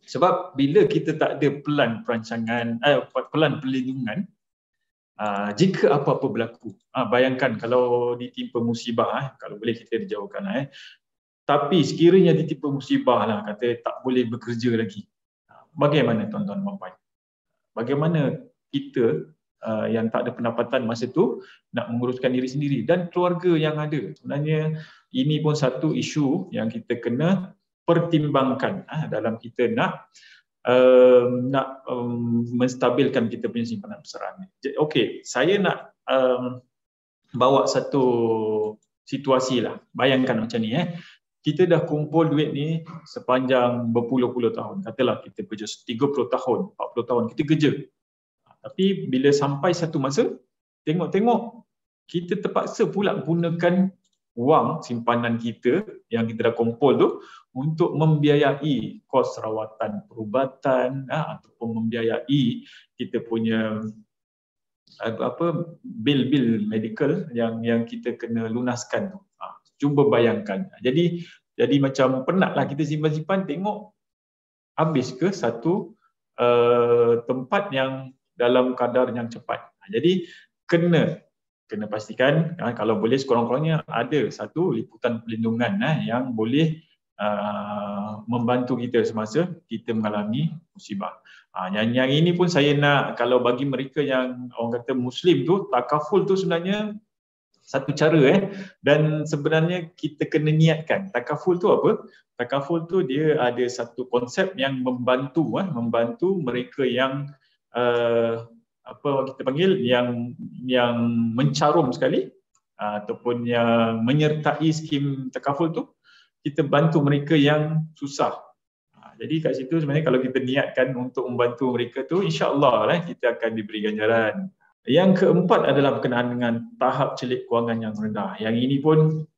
Sebab bila kita tak ada pelan perancangan, pelan perlindungan, jika apa-apa berlaku, bayangkan kalau ditimpa musibah, kalau boleh kita dijauhkan, tapi sekiranya ditimpa musibah lah, kata tak boleh bekerja lagi, bagaimana tuan-tuan dan puan? Bagaimana kita yang tak ada pendapatan masa tu nak menguruskan diri sendiri dan keluarga yang ada? Sebenarnya ini pun satu isu yang kita kena pertimbangkan dalam kita nak menstabilkan kita punya simpanan persaraan. Okey, saya nak bawa satu situasi lah. Bayangkan macam ni, kita dah kumpul duit ni sepanjang berpuluh-puluh tahun. Katalah kita kerja 30 tahun, 40 tahun kita kerja. Tapi bila sampai satu masa, tengok-tengok kita terpaksa pula gunakan wang simpanan kita yang kita dah kumpul tu untuk membiayai kos rawatan perubatan ataupun membiayai kita punya bil-bil medical yang kita kena lunaskan tu. Cuba bayangkan. Jadi macam penatlah kita simpan-simpan, tengok habis ke satu tempat yang dalam kadar yang cepat. Jadi kena pastikan kalau boleh sekurang-kurangnya ada satu liputan perlindungan yang boleh membantu kita semasa kita mengalami musibah. Yang ini pun saya nak, kalau bagi mereka yang orang kata Muslim tu, takaful tu sebenarnya satu cara dan sebenarnya kita kena niatkan. Takaful tu apa? Takaful tu dia ada satu konsep yang membantu mereka yang apa kita panggil yang mencarum sekali ataupun yang menyertai skim takaful tu, kita bantu mereka yang susah. Jadi kat situ sebenarnya kalau kita niatkan untuk membantu mereka tu, insya-Allah kita akan diberi ganjaran. Yang keempat adalah berkenaan dengan tahap celik kewangan yang rendah. Yang ini pun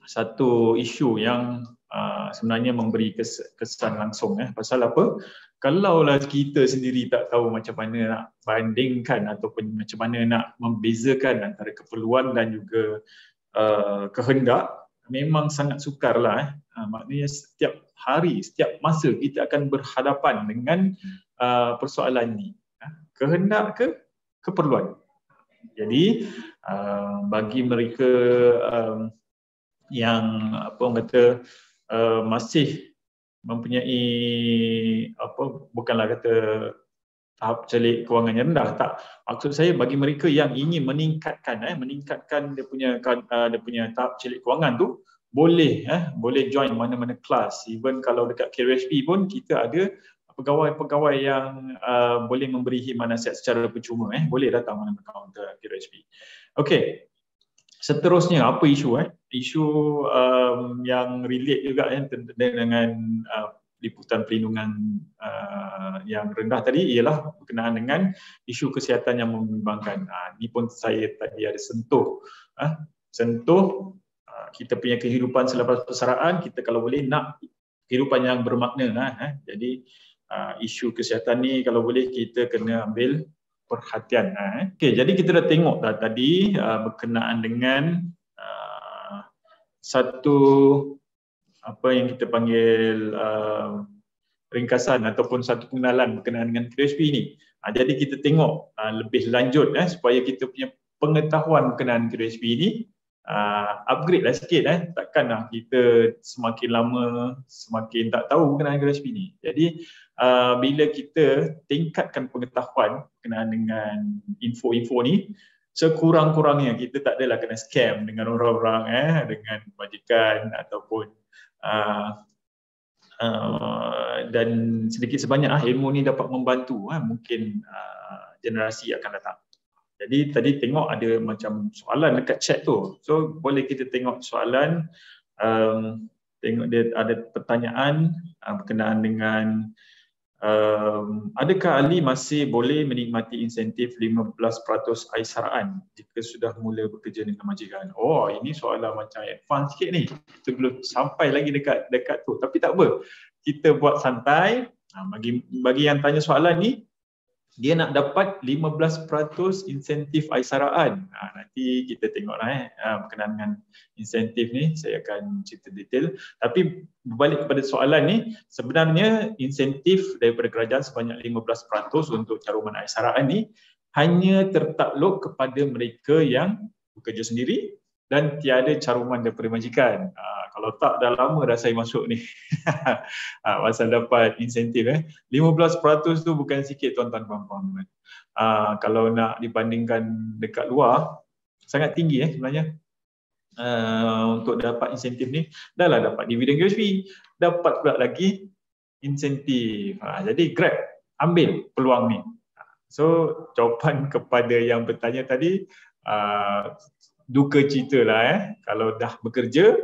satu isu yang sebenarnya memberi kesan langsung. Pasal apa? Kalaulah kita sendiri tak tahu macam mana nak bandingkan ataupun macam mana nak membezakan antara keperluan dan juga kehendak, memang sangat sukarlah. Maknanya setiap hari, setiap masa kita akan berhadapan dengan persoalan ni. Kehendak ke keperluan? Jadi bagi mereka yang apa orang kata masih mempunyai bukanlah kata tahap celik kewangan yang rendah, tak. Maksud saya bagi mereka yang ingin meningkatkan dia punya tahap celik kewangan tu, boleh join mana-mana kelas. Even kalau dekat KRSP pun kita ada pegawai-pegawai yang boleh memberi khidmat nasihat secara percuma, boleh datang mana-mana kaunter KRSP. Okey. Seterusnya apa isu isu yang relate juga dengan liputan perlindungan yang rendah tadi ialah berkenaan dengan isu kesihatan yang membimbangkan. Ini pun saya tadi ada sentuh. Kita punya kehidupan selepas persaraan, kita kalau boleh nak kehidupan yang bermakna. Jadi isu kesihatan ni kalau boleh kita kena ambil perhatian. Okey, jadi kita dah tengok tadi berkenaan dengan satu apa yang kita panggil ringkasan ataupun satu pengenalan berkenaan dengan KRSP ni. Jadi kita tengok lebih lanjut supaya kita punya pengetahuan berkenaan KRSP ni upgrade lah sikit. Takkanlah kita semakin lama semakin tak tahu berkenaan KRSP ni. Jadi bila kita tingkatkan pengetahuan berkenaan dengan info-info ni, sekurang-kurangnya kita tak adalah kena scam dengan orang-orang dengan majikan ataupun dan sedikit sebanyak ilmu ni dapat membantu mungkin generasi akan datang. Jadi tadi tengok ada macam soalan dekat chat tu. So boleh kita tengok soalan, tengok dia ada pertanyaan berkenaan dengan adakah ahli masih boleh menikmati insentif 15% air saraan jika sudah mula bekerja dengan majikan? Oh, ini soalan macam advance sikit ni. Kita belum sampai lagi dekat tu. Tapi tak apa. Kita buat santai. Bagi yang tanya soalan ni, dia nak dapat 15% insentif air saraan. Nanti kita tengoklah berkenaan dengan insentif ni, saya akan cerita detail. Tapi berbalik kepada soalan ni, sebenarnya insentif daripada kerajaan sebanyak 15% untuk caruman air saraan ni hanya tertakluk kepada mereka yang bekerja sendiri dan tiada caruman daripada majikan. Kalau tak, dah lama dah saya masuk ni. Pasal dapat insentif. 15% tu bukan sikit tuan-tuan puan-puan. Kalau nak dibandingkan dekat luar, sangat tinggi sebenarnya. Untuk dapat insentif ni, dah lah dapat dividen KRSP, dapat pula lagi insentif. Jadi Grab ambil peluang ni. So jawapan kepada yang bertanya tadi, duka cita lah kalau dah bekerja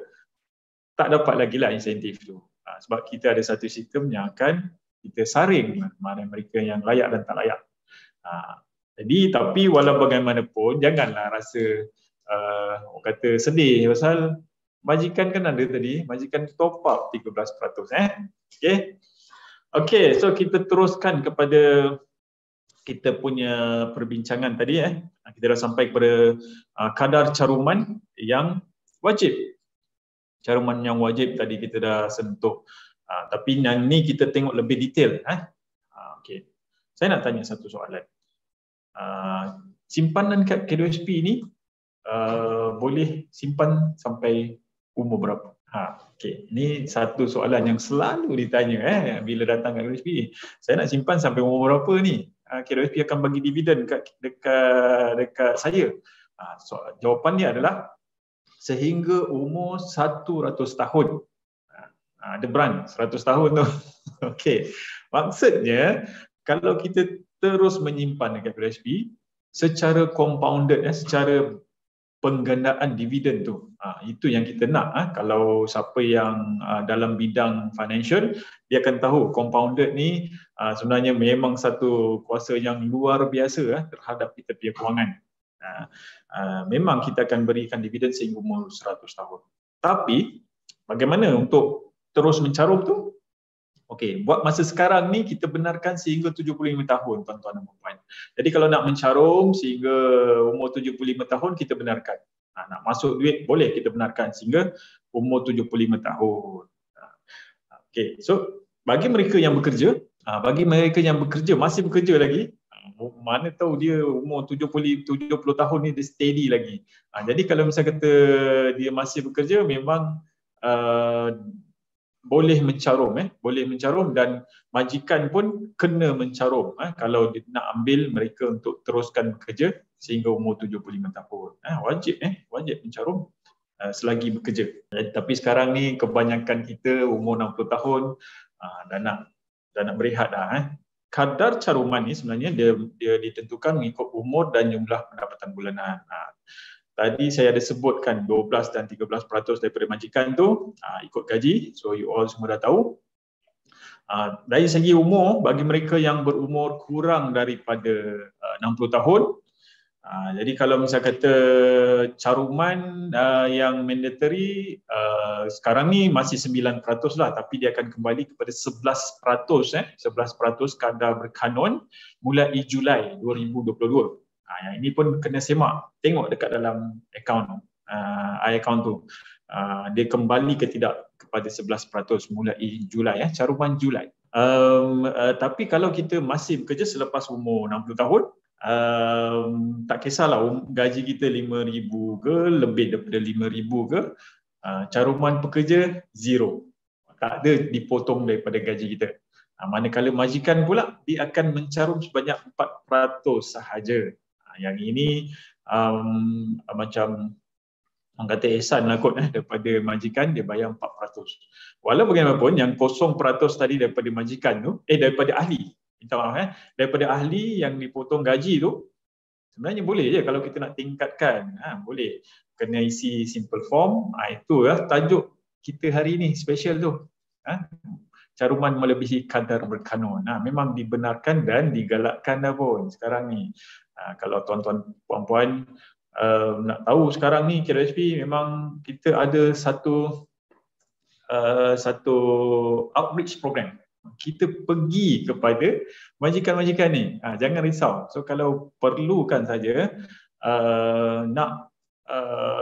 tak dapat lagi lah insentif tu. Sebab kita ada satu sistem yang akan kita saring mana mereka yang layak dan tak layak. Jadi tapi walau bagaimanapun janganlah rasa orang kata sedih pasal majikan kan ada tadi, majikan top up 13%. Okey, so kita teruskan kepada kita punya perbincangan tadi. Kita dah sampai kepada kadar caruman yang wajib. Caruman yang wajib tadi kita dah sentuh. Tapi yang ni kita tengok lebih detail. Okey. Saya nak tanya satu soalan. Simpanan kad KRSP ni boleh simpan sampai umur berapa? Okey. Ini satu soalan yang selalu ditanya bila datang kat KRSP. Saya nak simpan sampai umur berapa ni? KRSP akan bagi dividen dekat saya. Jawapan dia adalah sehingga umur 100 tahun. Ada brand 100 tahun tu. Okey. Maksudnya kalau kita terus menyimpan dekat KRSP secara compounded, secara penggandaan dividen tu. Itu yang kita nak. Kalau siapa yang dalam bidang financial, dia akan tahu compounded ni sebenarnya memang satu kuasa yang luar biasa terhadap kita punya kewangan. Memang kita akan berikan dividen sehingga umur 100 tahun. Tapi bagaimana untuk terus mencarum tu? Okey, buat masa sekarang ni kita benarkan sehingga 75 tahun tuan-tuan dan puan-puan. Jadi kalau nak mencarum sehingga umur 75 tahun kita benarkan. Nak masuk duit boleh kita benarkan sehingga umur 75 tahun. Okey, so bagi mereka yang bekerja, Bagi mereka yang bekerja, masih bekerja lagi, mana tahu dia umur 70 tahun ni dia steady lagi. Jadi kalau misalnya kata dia masih bekerja, memang boleh mencarum dan majikan pun kena mencarum kalau dia nak ambil mereka untuk teruskan bekerja sehingga umur 75 tahun. Wajib mencarum selagi bekerja. Tapi sekarang ni kebanyakan kita umur 60 tahun dah nak berehat dah. Kadar caruman ni sebenarnya dia ditentukan mengikut umur dan jumlah pendapatan bulanan. Tadi saya ada sebutkan 12 dan 13% daripada majikan tu ikut gaji. So you all semua dah tahu. Dari segi umur, bagi mereka yang berumur kurang daripada 60 tahun, jadi kalau misal kata caruman yang mandatory sekarang ni masih 9% lah, tapi dia akan kembali kepada 11%, 11% kadar berkanun mulai Julai 2022. Yang ini pun kena semak, tengok dekat dalam akaun account tu. Dia kembali ke tidak kepada 11% mulai Julai, caruman Julai. Tapi kalau kita masih bekerja selepas umur 60 tahun, tak kisahlah gaji kita 5,000 ke lebih daripada 5,000 ke, caruman pekerja zero, tak ada dipotong daripada gaji kita. Manakala majikan pula dia akan mencarum sebanyak 4% sahaja. Yang ini macam orang kata ihsan lah kot daripada majikan, dia bayar 4%. Walau bagaimanapun yang 0% tadi daripada majikan tu, daripada ahli, minta maaf daripada ahli yang dipotong gaji tu, sebenarnya boleh je kalau kita nak tingkatkan, boleh. Kena isi simple form, itu tajuk kita hari ni special tu. Caruman melebihi kadar berkanun. Memang dibenarkan dan digalakkan dah pun sekarang ni. Kalau tuan-tuan puan-puan nak tahu sekarang ni KRSP memang kita ada satu outreach program. Kita pergi kepada majikan-majikan ni. Jangan risau. So kalau perlukan saja nak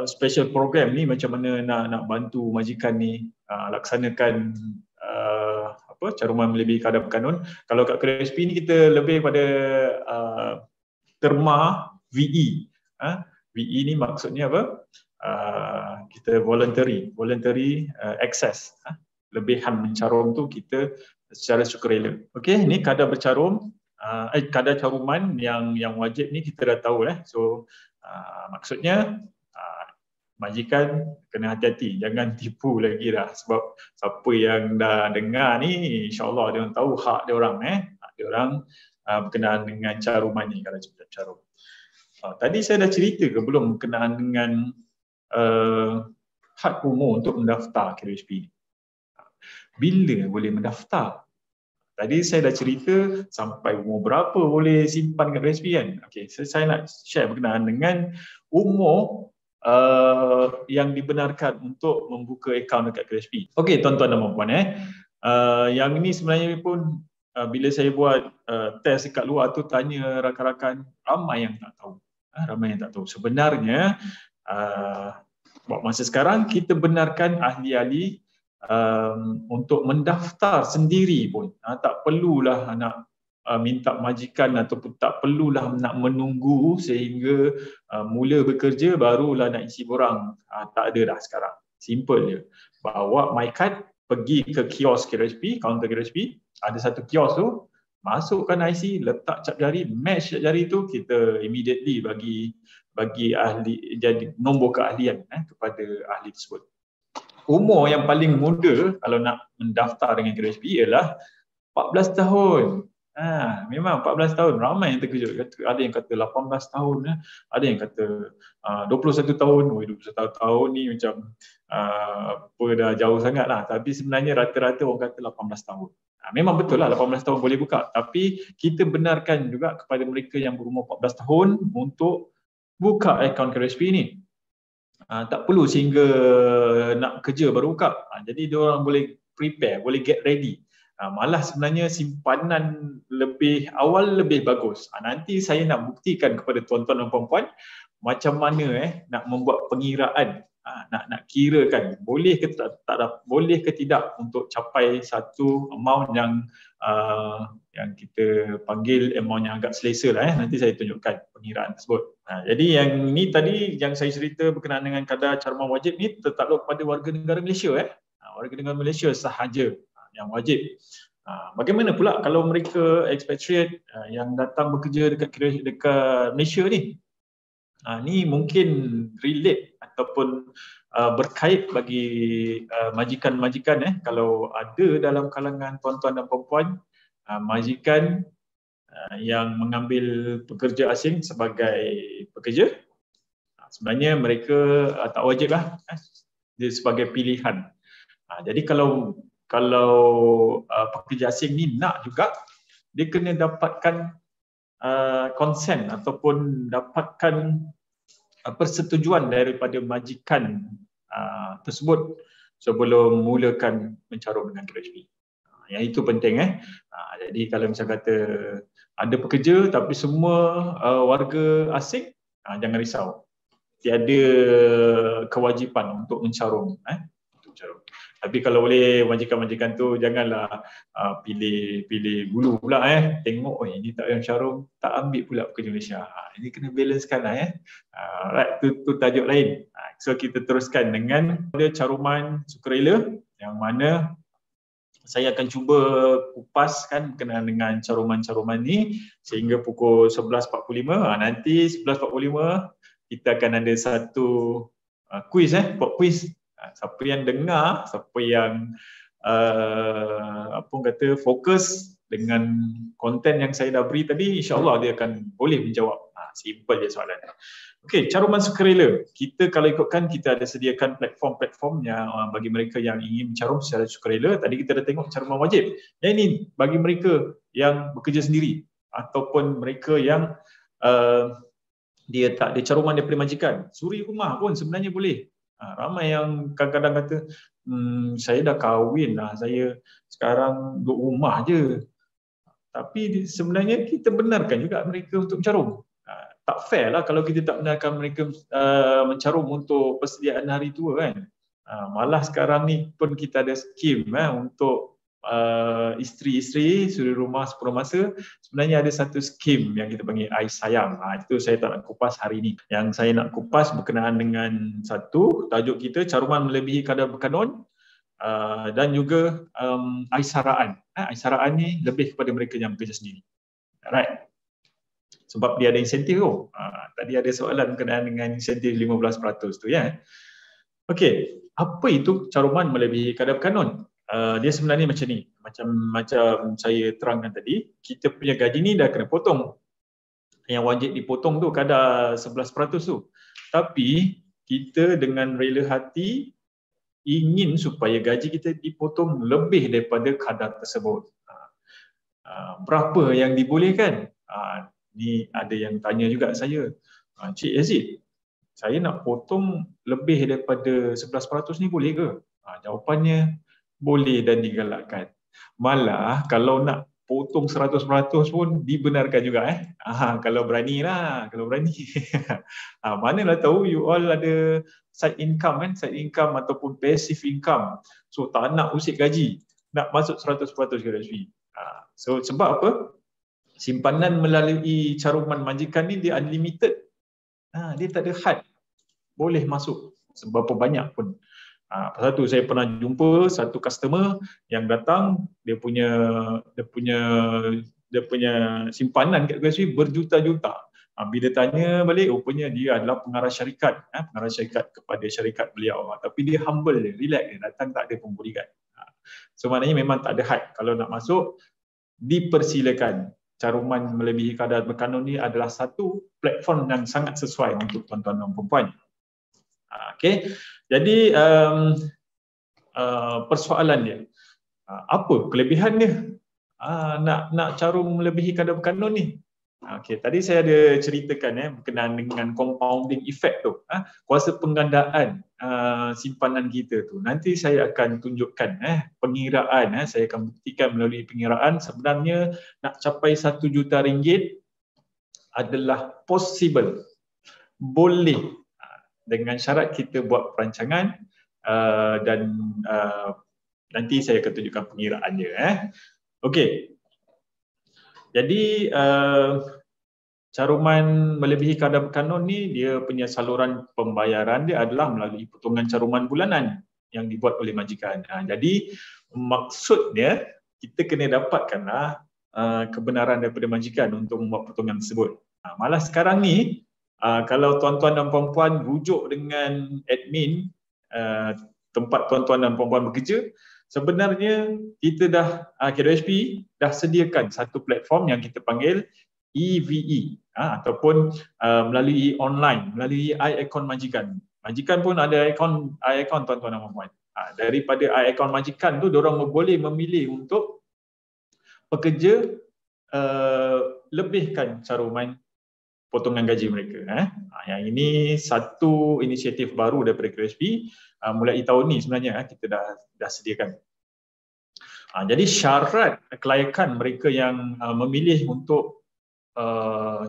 special program ni, macam mana nak bantu majikan ni laksanakan caruman melebihi kadar berkanun. Kalau kat KRSP ni kita lebih pada terma VE. VE ni maksudnya apa? Kita voluntary access. Lebihan mencarum tu kita secara sukarela. Okey, ni kadar bercarum, kadar caruman yang wajib ni kita dah tahu . So maksudnya majikan kena hati-hati, jangan tipu lagi dah, sebab siapa yang dah dengar ni insya-Allah dia orang tahu hak dia orang hak dia orang berkenaan dengan caruman ni kalau carum. Tadi saya dah cerita ke belum berkenaan dengan had umur untuk mendaftar KRSP? Bila boleh mendaftar? Tadi saya dah cerita sampai umur berapa boleh simpan KRSP kan? Okey, saya nak share berkenaan dengan umur yang dibenarkan untuk membuka akaun dekat KRSP. Okey, tuan-tuan dan puan-puan yang ini sebenarnya pun bila saya buat test dekat luar tu, tanya rakan-rakan, ramai yang tak tahu. Sebenarnya buat masa sekarang kita benarkan ahli-ahli untuk mendaftar sendiri pun. Tak perlulah nak minta majikan ataupun tak perlulah nak menunggu sehingga mula bekerja barulah nak isi borang. Tak ada dah sekarang. Simple je. Bawa MyCard, pergi ke kios KRSP, kaunter KRSP, ada satu kios tu, masukkan IC, letak cap jari, match cap jari tu, kita immediately bagi ahli, jadi nombor keahlian kepada ahli tersebut. Umur yang paling muda kalau nak mendaftar dengan KRSP ialah 14 tahun. Memang 14 tahun, ramai yang terkejut. Ada yang kata 18 tahun, ada yang kata 21 tahun. 21 tahun ni macam dah jauh sangat lah. Tapi sebenarnya rata-rata orang kata 18 tahun. Memang betul lah 18 tahun boleh buka. Tapi kita benarkan juga kepada mereka yang berumur 14 tahun untuk buka akaun KRSP ni. Tak perlu sehingga nak kerja baru buka. Jadi diorang boleh prepare, boleh get ready. Malah sebenarnya simpanan lebih awal lebih bagus. Nanti saya nak buktikan kepada tuan-tuan dan puan-puan macam mana nak membuat pengiraan nak kirakan boleh ke boleh ke tidak untuk capai satu amount yang kita panggil amount yang agak selesa lah. Nanti saya tunjukkan pengiraan tersebut. Jadi yang ni tadi yang saya cerita berkenaan dengan kadar caruman wajib ni tertakluk pada warga negara Malaysia. Warga negara Malaysia sahaja yang wajib. Bagaimana pula kalau mereka expatriate yang datang bekerja dekat Malaysia ni? Ni mungkin relate ataupun berkait bagi majikan-majikan kalau ada dalam kalangan tuan-tuan dan puan-puan majikan yang mengambil pekerja asing sebagai pekerja, sebenarnya mereka tak wajib lah, dia sebagai pilihan. Jadi kalau pekerja asing ni nak juga, dia kena dapatkan consent ataupun dapatkan persetujuan daripada majikan tersebut sebelum mulakan mencarum dengan QHP. Yang itu penting. Jadi kalau macam kata ada pekerja tapi semua warga asing, jangan risau, tiada kewajipan untuk mencarum. Tapi kalau boleh majikan-majikan tu janganlah pilih bulu pula tengok ini tak yang carum, tak ambil pula pekerja Malaysia. Ini kena balancekan lah right, tu tajuk lain. So kita teruskan dengan caruman sukarela, yang mana saya akan cuba kupaskan berkenaan dengan caruman-caruman ni sehingga pukul 11.45. Nanti 11.45 kita akan ada satu quiz, pop quiz. Siapa yang dengar, siapa yang fokus dengan konten yang saya dah beri tadi, insya-Allah dia akan boleh menjawab. Simple je soalan. Okey, caruman sukarela. Kita kalau ikutkan, kita ada sediakan platform-platform yang bagi mereka yang ingin mencarum secara sukarela. Tadi kita dah tengok caruman wajib. Yang ini bagi mereka yang bekerja sendiri ataupun mereka yang dia tak ada caruman daripada majikan. Suri rumah pun sebenarnya boleh. Ramai yang kadang-kadang kata, saya dah kahwin lah, saya sekarang duduk rumah je. Tapi sebenarnya kita benarkan juga mereka untuk mencarum. Tak fair lah kalau kita tak benarkan mereka mencarum untuk persediaan hari tua kan. Malah sekarang ni pun kita ada skim untuk isteri-isteri suri rumah sepenuh masa. Sebenarnya ada satu skim yang kita panggil Ais Sayang. Itu saya tak nak kupas hari ini. Yang saya nak kupas berkenaan dengan satu tajuk kita, caruman melebihi kadar berkanun, dan juga aisaraan. Aisaraan ni lebih kepada mereka yang bekerja sendiri. Alright. Sebab dia ada insentif tu. Tadi ada soalan berkenaan dengan insentif 15% tu ya. Okey, apa itu caruman melebihi kadar berkanun? Dia sebenarnya macam ni, macam saya terangkan tadi, kita punya gaji ni dah kena potong. Yang wajib dipotong tu kadar 11% tu. Tapi kita dengan rela hati ingin supaya gaji kita dipotong lebih daripada kadar tersebut. Berapa yang dibolehkan? Ni ada yang tanya juga saya, Cik Yazid, saya nak potong lebih daripada 11% ni boleh ke? Jawapannya boleh dan digalakkan. Malah kalau nak potong 100% pun dibenarkan juga kalau berani lah, kalau berani. Manalah tahu you all ada side income side income ataupun passive income. So tak nak usik gaji, nak masuk 100% QHP. So sebab apa? Simpanan melalui caruman majikan ni dia unlimited. Dia tak ada had. Boleh masuk seberapa banyak pun. Pasal tu saya pernah jumpa satu customer yang datang, dia punya simpanan kat QHP berjuta-juta. Bila tanya balik, rupanya dia adalah pengarah syarikat, kepada syarikat beliau. Tapi dia humble, dia relax, dia datang tak ada pembulikan. So maknanya memang tak ada had. Kalau nak masuk, dipersilakan. Caruman melebihi kadar berkanun ni adalah satu platform yang sangat sesuai untuk tuan-tuan dan puan-puan. Okey, jadi persoalan dia, apa kelebihan dia nak carum melebihi kadar berkanun ni? Okey, tadi saya ada ceritakan berkenaan dengan compounding effect tu, kuasa penggandaan simpanan kita tu. Nanti saya akan tunjukkan pengiraan, saya akan buktikan melalui pengiraan sebenarnya nak capai RM1 juta adalah possible, boleh. dengan syarat kita buat perancangan dan nanti saya akan tunjukkan pengiraannya. Okey. Jadi caruman melebihi kadar berkanun ni dia punya saluran pembayaran dia adalah melalui potongan caruman bulanan yang dibuat oleh majikan. Jadi maksudnya kita kena dapatkanlah kebenaran daripada majikan untuk membuat potongan tersebut. Malah sekarang ni kalau tuan-tuan dan puan-puan rujuk dengan admin tempat tuan-tuan dan puan-puan bekerja, sebenarnya kita dah KWSP dah sediakan satu platform yang kita panggil EVE ataupun melalui online, melalui iAccount Majikan. Majikan pun ada iAccount tuan-tuan dan puan-puan. Daripada iAccount Majikan tu diorang boleh memilih untuk pekerja lebihkan caruman potongan gaji mereka. Yang ini satu inisiatif baru daripada KWSP mulai tahun ni sebenarnya kita dah sediakan. Jadi syarat kelayakan mereka yang memilih untuk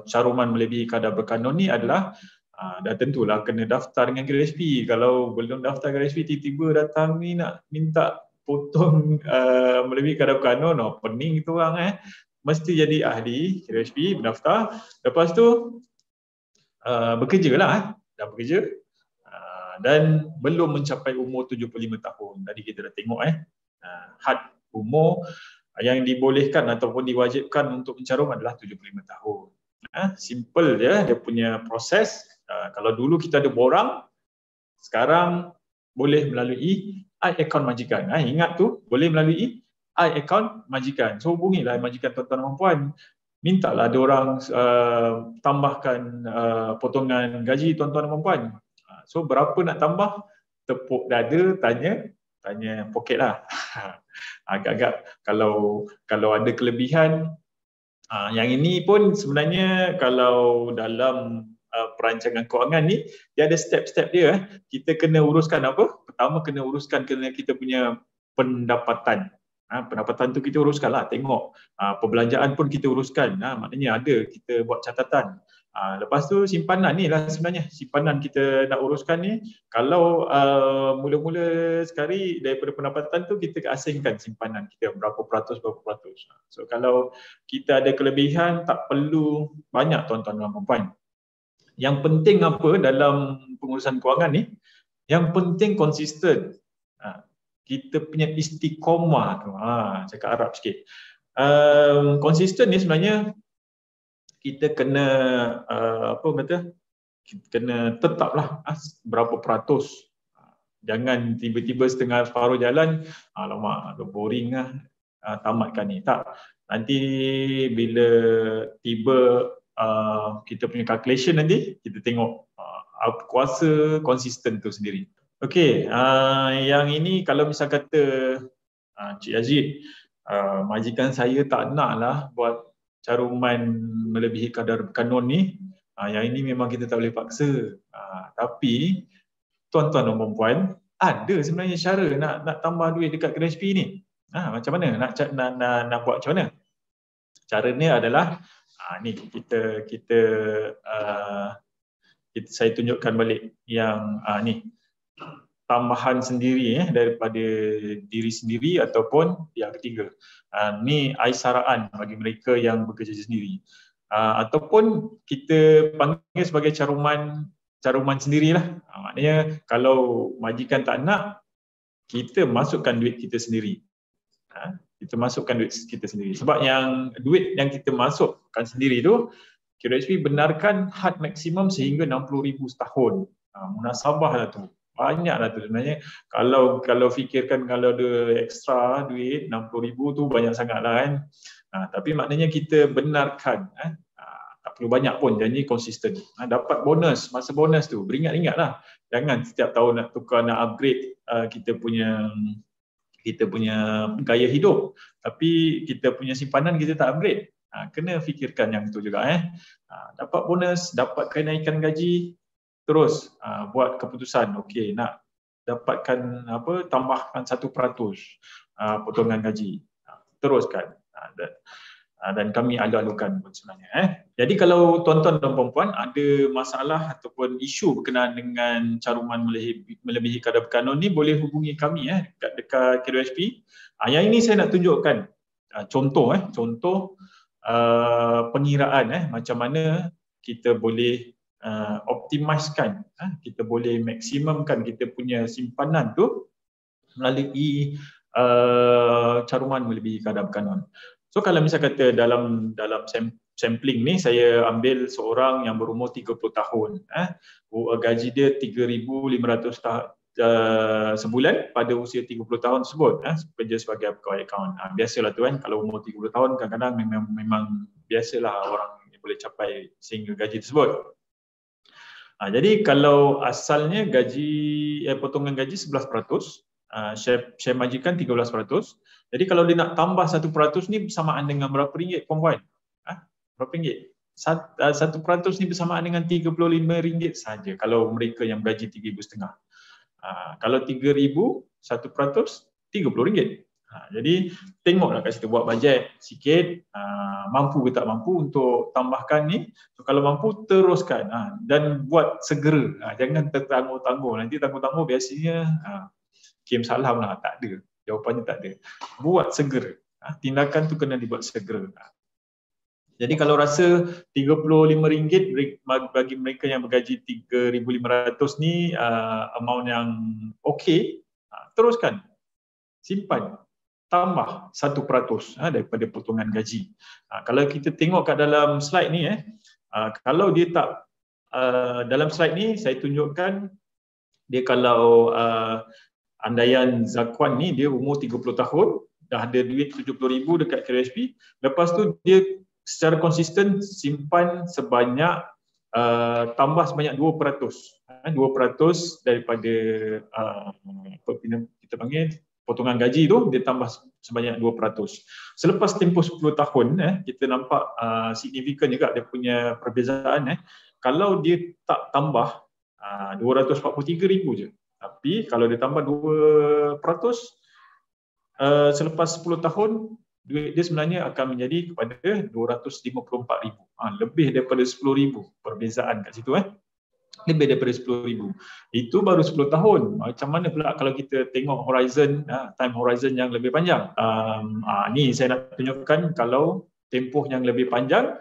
caruman melebihi kadar berkanun ni adalah dah tentulah kena daftar dengan KWSP. Kalau belum daftar KWSP tiba-tiba datang ni nak minta potong melebihi kadar berkanun, pening tu orang mesti jadi ahli KWSP, berdaftar, lepas tu bekerja lah, dah bekerja dan belum mencapai umur 75 tahun. Tadi kita dah tengok had umur yang dibolehkan ataupun diwajibkan untuk mencarum adalah 75 tahun. Simple je dia punya proses. Kalau dulu kita ada borang, sekarang boleh melalui iAccount Majikan. Ingat tu, boleh melalui iAccount Majikan. So hubungilah majikan tuan-tuan dan puan. Mintalah dia orang tambahkan potongan gaji tuan-tuan dan puan. So berapa nak tambah? Tepuk dada, tanya poket lah. Agak-agak kalau ada kelebihan, yang ini pun sebenarnya kalau dalam perancangan kewangan ni dia ada step-step dia. Kita kena uruskan apa? Pertama kena uruskan kita punya pendapatan. Pendapatan tu kita uruskan lah, tengok perbelanjaan pun kita uruskan, maknanya ada, kita buat catatan. Lepas tu simpanan ni lah sebenarnya, simpanan kita nak uruskan ni. Kalau mula-mula sekali daripada pendapatan tu kita asingkan simpanan kita berapa peratus. So kalau kita ada kelebihan tak perlu banyak tuan-tuan dan puan-puan. Yang penting apa dalam pengurusan kewangan ni? Yang penting konsisten. Kita punya istiqomah tu. Cakap Arab sikit. Konsisten ni sebenarnya kita kena kita kena tetaplah berapa peratus. Jangan tiba-tiba setengah separuh jalan, alamak boring lah, tamatkan ni. Tak. Nanti bila tiba kita punya calculation nanti, kita tengok kuasa konsisten tu sendiri. Okey, yang ini kalau misal kata Cik Yazid, majikan saya tak naklah buat caruman melebihi kadar berkanun ni, yang ini memang kita tak boleh paksa. Tapi tuan-tuan dan puan-puan, ada sebenarnya cara nak tambah duit dekat KWSP ni. Macam mana? Nak buat macam mana? Caranya adalah ni saya tunjukkan balik yang ni tambahan sendiri daripada diri sendiri ataupun yang ketiga. Ni aisaraan bagi mereka yang bekerja sendiri. Ataupun kita panggil sebagai caruman sendirilah. Maknanya kalau majikan tak nak, kita masukkan duit kita sendiri. Kita masukkan duit kita sendiri. Sebab yang duit yang kita masukkan sendiri tu, KWSP benarkan had maksimum sehingga 60,000 setahun. Munasabah lah tu. Banyaklah tu sebenarnya. Kalau fikirkan kalau ada ekstra duit 60,000 tu banyak sangatlah kan. Tapi maknanya kita benarkan, tak perlu banyak pun, janji konsisten. Dapat bonus, masa bonus tu beringat-ingatlah. Jangan setiap tahun nak tukar, nak upgrade kita punya gaya hidup, tapi kita punya simpanan kita tak upgrade. Kena fikirkan yang itu juga. Dapat bonus, dapat kenaikan gaji, terus buat keputusan, okey nak dapatkan tambahkan 1% potongan gaji, teruskan. dan kami alu-alukan pun sebenarnya. Jadi kalau tuan-tuan dan puan-puan ada masalah ataupun isu berkenaan dengan caruman melebihi kadar berkanun ni, boleh hubungi kami dekat KWSP. Yang ini saya nak tunjukkan contoh pengiraan macam mana kita boleh optimiskan, kita boleh maksimumkan kita punya simpanan tu melalui caruman melebihi kadar berkanun. So kalau misal kata dalam sampling ni saya ambil seorang yang berumur 30 tahun, gaji dia 3,500 sebulan pada usia 30 tahun tersebut, bekerja sebagai pegawai akaun. Biasalah tu kan, kalau umur 30 tahun kadang-kadang memang biasalah orang boleh capai sehingga gaji tersebut. Jadi kalau asalnya potongan gaji 11%, saya majikan 13%. Jadi kalau dia nak tambah 1% ni bersamaan dengan berapa ringgit, puan-puan? Berapa ringgit? 1% ni bersamaan dengan RM35 saja kalau mereka yang bergaji RM3,500. Kalau RM3,000, 1% RM30. Jadi tengoklah kat situ, buat bajet sikit, mampu ke tak mampu untuk tambahkan ni. So, kalau mampu teruskan dan buat segera, jangan tertangguh-tangguh. Nanti tangguh-tangguh biasanya kirim salam lah, tak ada. Jawapannya tak ada. Buat segera. Tindakan tu kena dibuat segera. Jadi kalau rasa RM35 bagi mereka yang bergaji RM3,500 ni amount yang okey, teruskan. Simpan. Tambah 1% daripada potongan gaji. Kalau kita tengok kat dalam slide ni, kalau dia tak, dalam slide ni saya tunjukkan dia kalau andaian Zakwan ni dia umur 30 tahun, dah ada duit 70,000 dekat KWSP, lepas tu dia secara konsisten simpan sebanyak tambah sebanyak 2%. 2% daripada apa kita panggil potongan gaji tu, dia tambah sebanyak 2%. Selepas tempoh 10 tahun, kita nampak signifikan juga dia punya perbezaan. Kalau dia tak tambah, 243,000 je. Tapi kalau dia tambah 2%, selepas 10 tahun, duit dia sebenarnya akan menjadi kepada 254,000. Lebih daripada 10,000 perbezaan kat situ. Lebih daripada 10,000. Itu baru 10 tahun. Macam mana pula kalau kita tengok horizon, time horizon yang lebih panjang. Ni saya nak tunjukkan kalau tempoh yang lebih panjang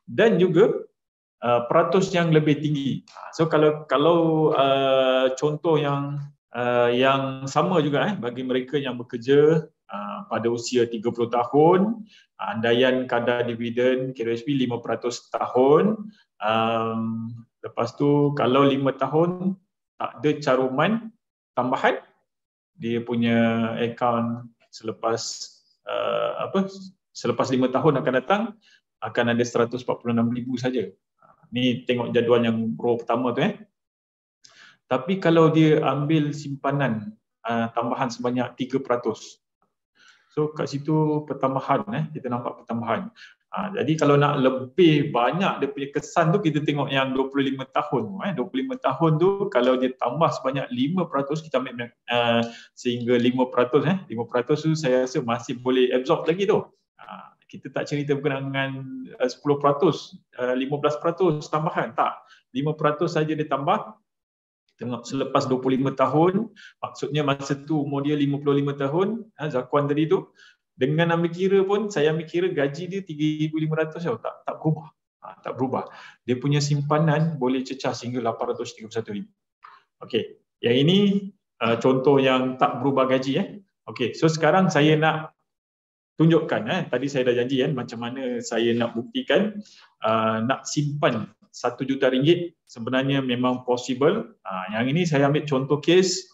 dan juga peratus yang lebih tinggi. So kalau contoh yang sama juga bagi mereka yang bekerja pada usia 30 tahun, andaian kadar dividen KWSP 5% tahun. Lepas tu kalau 5 tahun tak ada caruman tambahan, dia punya akaun selepas 5 tahun akan datang akan ada 146,000 saja. Ni tengok jadual yang row pertama tu. Tapi kalau dia ambil simpanan tambahan sebanyak 3%. So kat situ pertambahan, kita nampak pertambahan. Jadi kalau nak lebih banyak dia punya kesan tu, kita tengok yang 25 tahun. 25 tahun tu kalau dia tambah sebanyak 5%, kita ambil sehingga 5%. 5% tu saya rasa masih boleh absorb lagi tu. Kita tak cerita berkenaan dengan 10%, 15% tambahan. Tak, 5% saja dia tambah. Tengok selepas 25 tahun, maksudnya masa tu umur dia 55 tahun, Zakwan tadi tu, dengan ambil kira pun, saya ambil kira gaji dia 3,500 tak berubah. Tak berubah. Dia punya simpanan boleh cecah sehingga 831,000. Okey, yang ini contoh yang tak berubah gaji. Okey, so sekarang saya nak tunjukkan, tadi saya dah janji macam mana saya nak buktikan nak simpan RM1 juta sebenarnya memang possible. Yang ini saya ambil contoh kes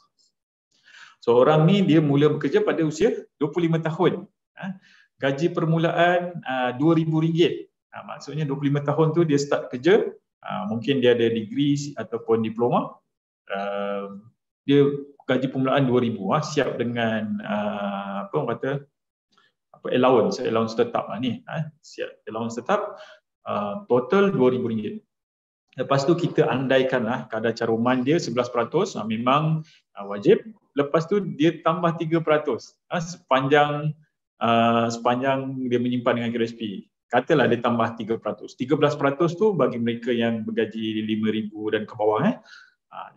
seorang ni, dia mula bekerja pada usia 25 tahun. Gaji permulaan RM2,000. Maksudnya 25 tahun tu dia start kerja, mungkin dia ada degree ataupun diploma. Dia gaji permulaan RM2,000, siap dengan apa orang kata, allowance tetap ni, siap allowance tetap, total RM2,000. Lepas tu kita andaikanlah kadar caruman dia 11%, memang wajib. Lepas tu dia tambah 3% sepanjang sepanjang dia menyimpan dengan QRSP. Katalah dia tambah 3%. 13% tu bagi mereka yang bergaji 5,000 dan ke bawah.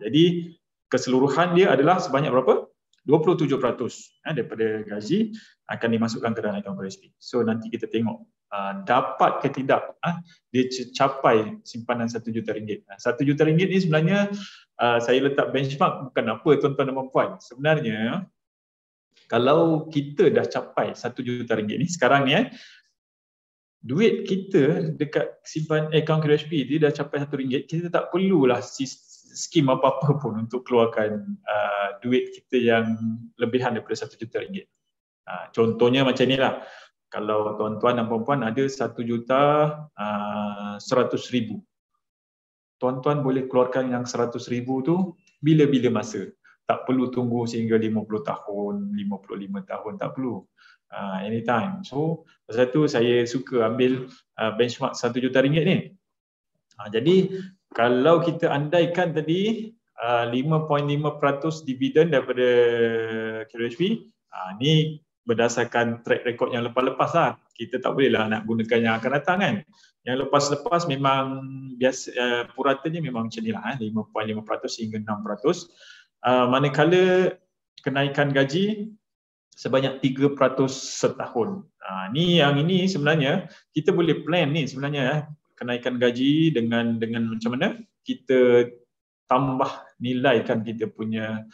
Jadi keseluruhan dia adalah sebanyak berapa? 27% daripada gaji akan dimasukkan ke dalam akaun QRSP. So nanti kita tengok dapat ke tidak dia capai simpanan RM1 juta. RM1 juta ni sebenarnya saya letak benchmark bukan apa tuan-tuan dan puan. Sebenarnya kalau kita dah capai RM1 juta ni sekarang ni duit kita dekat simpan akaun QRSP dia dah capai RM1, kita tak perlulah skim apa-apa pun untuk keluarkan duit kita yang lebihan daripada RM1 juta. Contohnya macam inilah, kalau tuan-tuan dan puan-puan ada RM1,100,000, tuan-tuan boleh keluarkan yang RM100,000 tu bila-bila masa. Tak perlu tunggu sehingga 50 tahun, 55 tahun, tak perlu. Anytime. So, pasal tu saya suka ambil benchmark RM1 juta ni. Jadi, kalau kita andaikan tadi 5.5% dividen daripada QRSP, ni berdasarkan track record yang lepas-lepas lah. Kita tak bolehlah nak gunakan yang akan datang kan. Yang lepas-lepas memang biasa, puratanya memang macam ni lah, 5.5% hingga 6%. Manakala kenaikan gaji sebanyak 3% setahun. Yang ini sebenarnya kita boleh plan ni sebenarnya kenaikan gaji dengan macam mana kita tambah nilaikan kita punya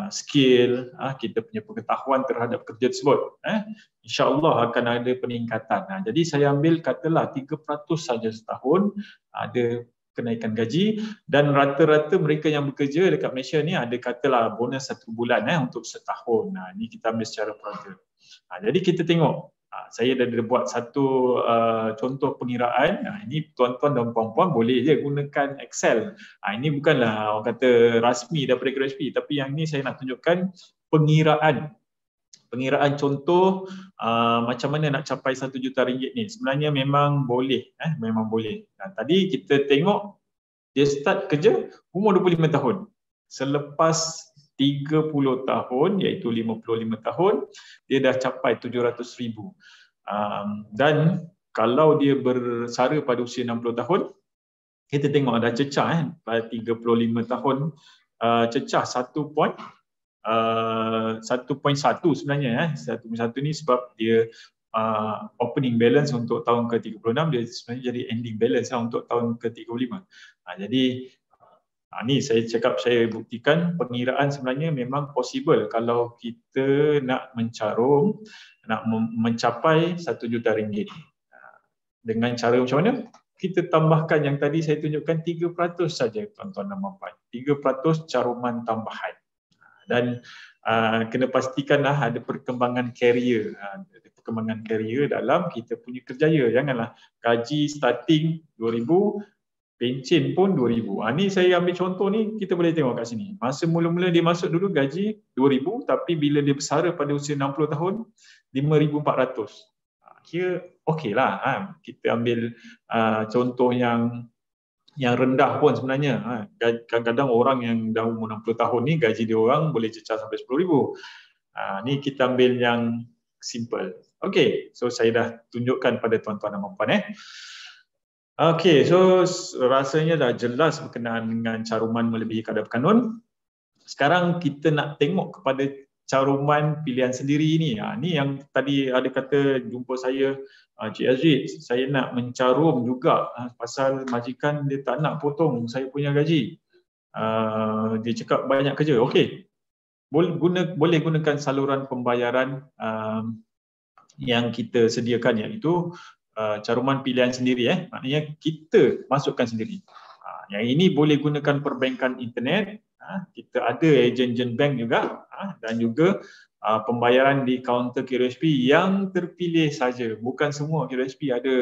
skill, kita punya pengetahuan terhadap kerja tersebut. InsyaAllah akan ada peningkatan. Jadi saya ambil katalah 3% saja setahun ada kenaikan gaji, dan rata-rata mereka yang bekerja dekat Malaysia ni ada katalah bonus 1 bulan untuk setahun. Ni kita ambil secara purata. Jadi kita tengok, saya dah buat satu contoh pengiraan. Ini tuan-tuan dan puan-puan boleh je gunakan Excel. Ini bukanlah orang kata rasmi daripada QRSP, tapi yang ni saya nak tunjukkan pengiraan contoh macam mana nak capai RM1 juta ni. Sebenarnya memang boleh, memang boleh. Tadi kita tengok dia start kerja umur 25 tahun. Selepas 30 tahun iaitu 55 tahun dia dah capai 700,000. Dan kalau dia bersara pada usia 60 tahun, kita tengok ada cecah pada 35 tahun, cecah 1.1 sebenarnya. 1.1 ni sebab dia opening balance untuk tahun ke-36, dia sebenarnya jadi ending balance untuk tahun ke-35. Jadi ni saya cakap, saya buktikan pengiraan sebenarnya memang possible kalau kita nak mencarum, nak mencapai RM1 juta. Dengan cara macam mana? Kita tambahkan yang tadi saya tunjukkan 3% saja tuan-tuan dan puan-puan. 3% caruman tambahan. Dan kena pastikanlah ada perkembangan karier. Perkembangan karier dalam kita punya kerjaya. Janganlah gaji starting 2,000, pencen pun 2,000. Ni saya ambil contoh ni, kita boleh tengok kat sini. Masa mula-mula dia masuk dulu gaji 2,000, tapi bila dia bersara pada usia 60 tahun, 5,400. Kira okey lah. Kita ambil contoh yang rendah pun sebenarnya. Kadang-kadang orang yang dah umur 60 tahun ni gaji dia orang boleh cecah sampai 10,000. Ni kita ambil yang simple. Okey, so saya dah tunjukkan pada tuan-tuan dan puan-puan. Okey, so rasanya dah jelas berkenaan dengan caruman melebihi kadar berkanun. Sekarang kita nak tengok kepada caruman pilihan sendiri ni. Ni yang tadi ada kata jumpa saya, Cik Aziz, saya nak mencarum juga pasal majikan dia tak nak potong saya punya gaji. Dia cakap banyak kerja. Okey, boleh gunakan saluran pembayaran yang kita sediakan, iaitu caruman pilihan sendiri. Maknanya kita masukkan sendiri. Yang ini boleh gunakan perbankan internet. Kita ada ejen-ejen bank juga, dan juga pembayaran di kaunter QRSP yang terpilih saja. Bukan semua QRSP ada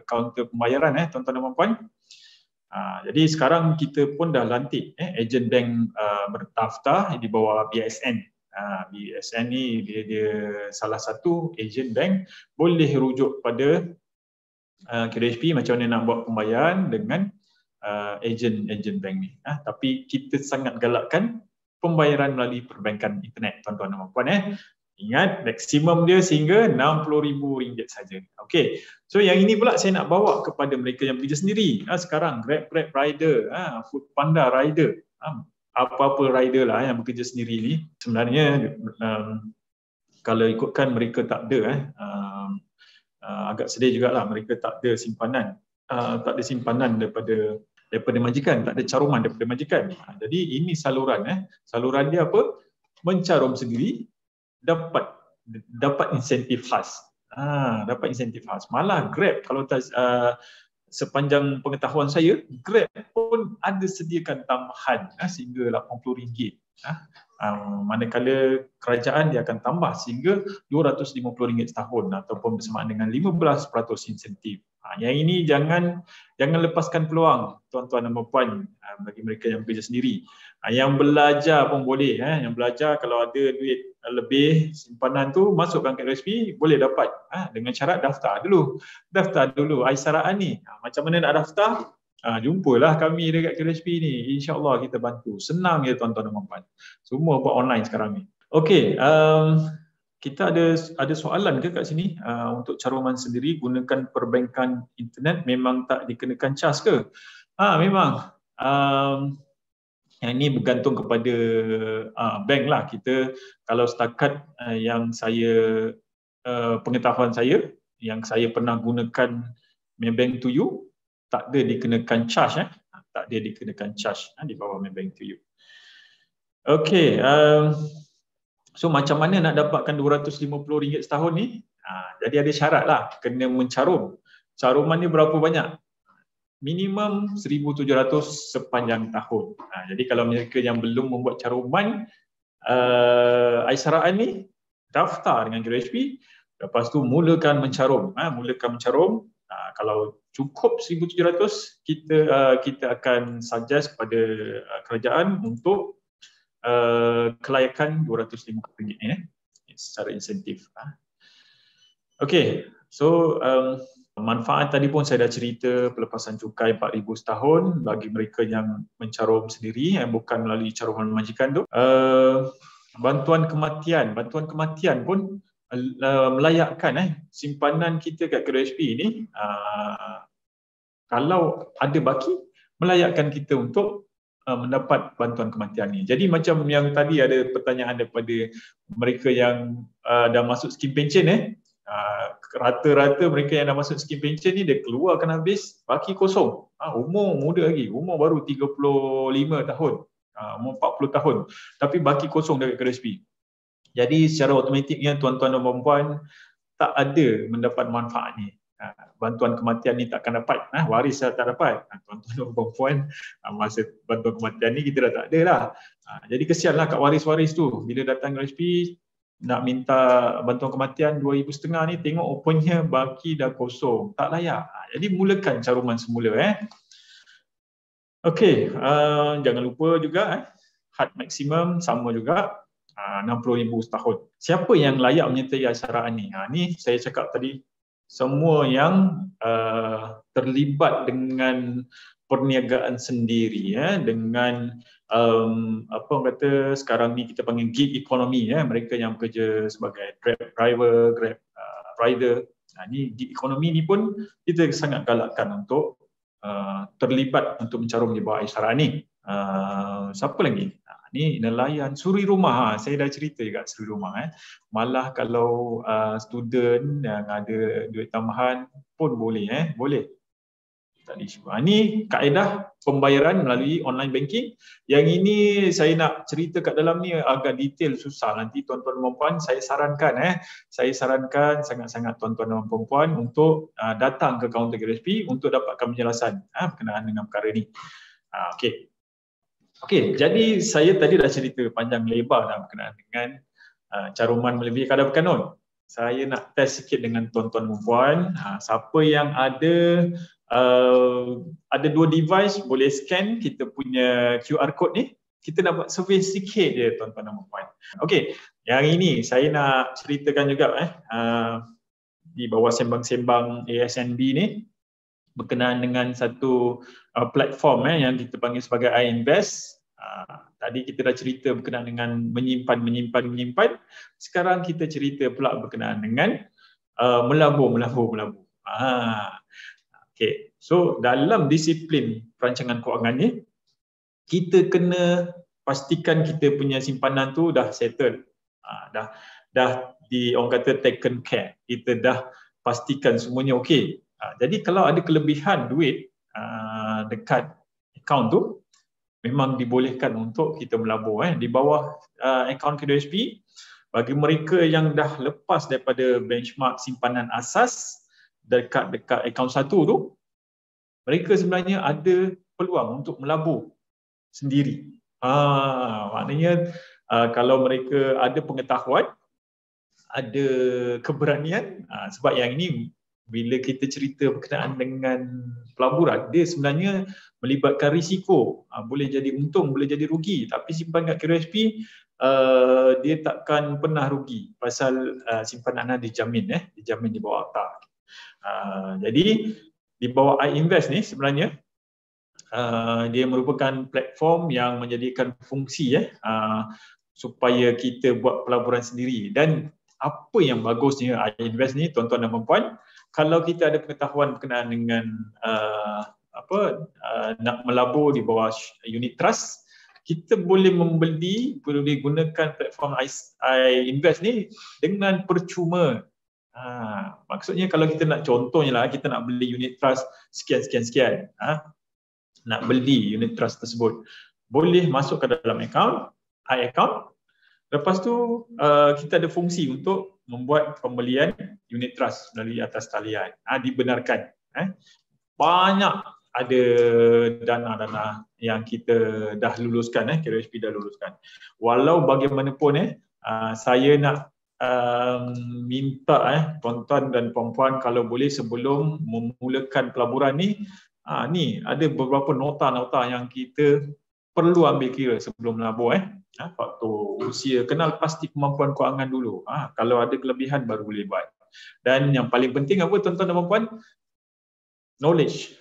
kaunter pembayaran, tuan-tuan dan puan-puan. Jadi sekarang kita pun dah lantik ejen bank berdaftar di bawah BSN. BSN ni dia salah satu ejen bank, boleh rujuk pada QRSP macam mana nak buat pembayaran dengan ejen bank ni. Tapi kita sangat galakkan pembayaran melalui perbankan internet, tuan-tuan dan puan-puan. Ingat, maksimum dia sehingga RM60,000 saja. Okey. So yang ini pula saya nak bawa kepada mereka yang bekerja sendiri. Sekarang Grab rider, Food Panda rider, apa-apa rider lah yang bekerja sendiri ni. Sebenarnya kalau ikutkan mereka tak ada, agak sedih jugalah mereka tak ada simpanan. Tak ada simpanan daripada majikan, tak ada caruman daripada majikan. Jadi ini saluran. Saluran dia apa? Mencarum sendiri, dapat insentif khas. Dapat insentif khas. Malah Grab, kalau sepanjang pengetahuan saya, Grab pun ada sediakan tambahan sehingga RM80. Manakala kerajaan dia akan tambah sehingga RM250 setahun ataupun bersamaan dengan 15% insentif. Yang ini jangan lepaskan peluang tuan-tuan dan puan bagi mereka yang bekerja sendiri. Yang belajar pun boleh. Yang belajar kalau ada duit lebih simpanan tu masukkan ke RSP boleh dapat dengan syarat daftar dulu aisaraan ni. Macam mana nak daftar? Jumpalah kami dekat RSP ni, insya-Allah kita bantu. Senang je tuan-tuan dan puan. Semua buat online sekarang ni. Okey, kita ada soalan ke kat sini? Untuk caruman sendiri gunakan perbankan internet memang tak dikenakan cas ke? Memang. Yang ini bergantung kepada bank lah. Kita kalau setakat yang saya pengetahuan saya, yang saya pernah gunakan Maybank to You, tak ada dikenakan charge. Tak ada dikenakan charge di bawah Maybank to You. Okey, so macam mana nak dapatkan RM250 setahun ni? Jadi ada syarat lah, kena mencarum. Caruman ni berapa banyak? Minimum 1,700 sepanjang tahun. Jadi kalau mereka yang belum membuat caruman aisaraan ni, daftar dengan QHP, lepas tu mulakan mencarum. Kalau cukup 1,700, kita akan suggest kepada kerajaan untuk kelayakan RM250 ni secara insentif. Okey, so manfaat tadi pun saya dah cerita, pelepasan cukai 4,000 setahun bagi mereka yang mencarum sendiri yang bukan melalui caruman majikan tu. Bantuan kematian pun melayakkan simpanan kita kat QHP ni, kalau ada baki, melayakkan kita untuk mendapat bantuan kematian ni. Jadi macam yang tadi ada pertanyaan daripada mereka yang dah masuk skim pencen, rata-rata mereka yang dah masuk skim pencen ni dia keluarkan habis baki kosong. Umur muda lagi, umur baru 35 tahun, umur 40 tahun, tapi baki kosong dekat QHP. Jadi secara automatiknya tuan-tuan dan puan-puan tak ada mendapat manfaat ni. Bantuan kematian ni takkan dapat, waris tak dapat. Tuan-tuan dan puan-puan, masa bantuan kematian ni kita dah tak ada lah. Jadi kesianlah kat waris-waris tu, bila datang QHP nak minta bantuan kematian 2,500 ni, tengok opennya baki dah kosong, tak layak. Jadi mulakan caruman semula. Okey, jangan lupa juga had maksimum sama juga, 60,000 setahun. Siapa yang layak menyertai aisaraan ni? Ni saya cakap tadi, semua yang terlibat dengan perniagaan sendiri, dengan apa orang kata sekarang ni kita panggil gig economy, mereka yang bekerja sebagai Grab driver, Grab rider. Ni gig economy ni pun kita sangat galakkan untuk terlibat untuk mencarum di bawah aisaraan ni. Siapa lagi? Ni nelayan, suri rumah. Saya dah cerita juga suri rumah. Malah kalau student yang ada duit tambahan pun boleh. Boleh. Tak ada isu. Ni kaedah pembayaran melalui online banking. Yang ini saya nak cerita kat dalam ni agak detail, susah. Nanti tuan-tuan dan puan-puan saya sarankan sangat-sangat tuan-tuan dan puan-puan untuk datang ke kaunter QHP untuk dapatkan penjelasan berkenaan dengan perkara ni. Okey, jadi saya tadi dah cerita panjang lebar berkenaan dengan caruman melebihi kadar berkanun. Saya nak test sikit dengan tuan-tuan dan puan. Siapa yang ada 2 device boleh scan kita punya QR code ni. Kita nak buat survey sikit je tuan-tuan dan puan. Okey, yang ini saya nak ceritakan juga di bawah sembang-sembang ASNB ni berkenaan dengan satu platform yang kita panggil sebagai iInvest. Tadi kita dah cerita berkenaan dengan menyimpan. Sekarang kita cerita pula berkenaan dengan melabur. Okay. So dalam disiplin perancangan kewangan ni, kita kena pastikan kita punya simpanan tu dah settle. Dah orang kata taken care. Kita dah pastikan semuanya okey. Jadi kalau ada kelebihan duit dekat akaun tu, memang dibolehkan untuk kita melabur di bawah akaun KWSP. Bagi mereka yang dah lepas daripada benchmark simpanan asas dekat akaun 1 tu, mereka sebenarnya ada peluang untuk melabur sendiri. Maknanya kalau mereka ada pengetahuan, ada keberanian, sebab yang ini bila kita cerita berkenaan dengan pelaburan, dia sebenarnya melibatkan risiko. Boleh jadi untung, boleh jadi rugi. Tapi simpan kat KWSP, dia takkan pernah rugi pasal simpanan anda dijamin, dijamin di bawah akta. Jadi di bawah iInvest ni sebenarnya dia merupakan platform yang menjadikan fungsi supaya kita buat pelaburan sendiri. Dan apa yang bagusnya iInvest ni, tuan-tuan dan puan-puan, kalau kita ada pengetahuan berkenaan dengan nak melabur di bawah unit trust, kita boleh gunakan platform iInvest ni dengan percuma. Maksudnya kalau kita nak, contohnya lah, kita nak beli unit trust sekian, nak beli unit trust tersebut, boleh masuk ke dalam account, iAccount. Lepas tu kita ada fungsi untuk membuat pembelian unit trust melalui atas talian. Dibenarkan. Banyak ada dana-dana yang kita dah luluskan, KWSP dah luluskan. Walau bagaimanapun saya nak minta tuan-tuan dan puan-puan, kalau boleh sebelum memulakan pelaburan ni, ni ada beberapa nota-nota yang kita perlu ambil kira sebelum melabur. Faktor usia, kenal pasti kemampuan kewangan dulu. Kalau ada kelebihan baru boleh buat. Dan yang paling penting apa, tuan-tuan dan puan-puan? Knowledge.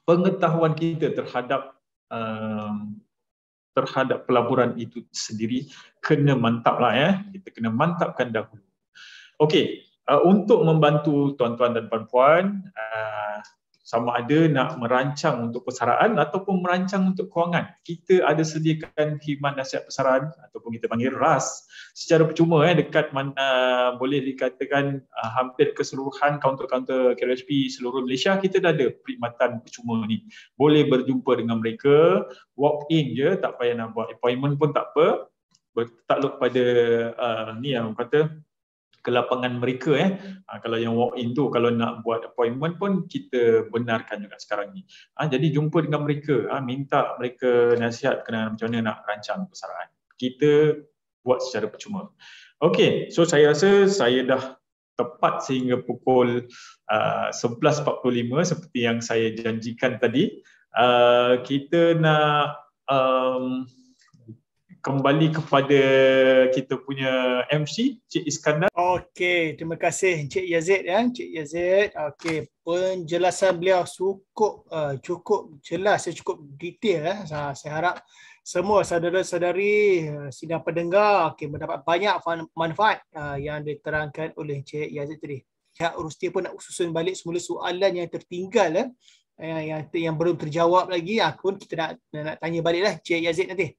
Pengetahuan kita terhadap pelaburan itu sendiri kena mantap lah. Kita kena mantapkan dahulu. Okey, untuk membantu tuan-tuan dan puan-puan, sama ada nak merancang untuk persaraan ataupun merancang untuk kewangan, kita ada sediakan khidmat nasihat persaraan ataupun kita panggil RAS secara percuma dekat boleh dikatakan hampir keseluruhan kaunter-kaunter KWSP seluruh Malaysia. Kita dah ada perkhidmatan percuma ni. Boleh berjumpa dengan mereka, walk in je, tak payah nak buat appointment pun tak apa. Bertakluk pada ni yang kata ke lapangan mereka. Kalau yang walk in tu, kalau nak buat appointment pun kita benarkan juga sekarang ni. Jadi jumpa dengan mereka, minta mereka nasihat kenal macam mana nak rancang persaraan. Kita buat secara percuma. Okey, so saya rasa saya dah tepat sehingga pukul 11.45 seperti yang saya janjikan tadi. Kita nak kembali kepada kita punya MC, Cik Iskandar. Okey, terima kasih Encik Yazid Encik Yazid. Okey, penjelasan beliau cukup jelas dan cukup detail. Saya harap semua saudara-saudari sidang pendengar mendapat banyak manfaat yang diterangkan oleh Encik Yazid tadi. Pihak Rusti pun nak susun balik semula soalan yang tertinggal yang belum terjawab lagi. Pun kita nak tanya baliklah Encik Yazid nanti.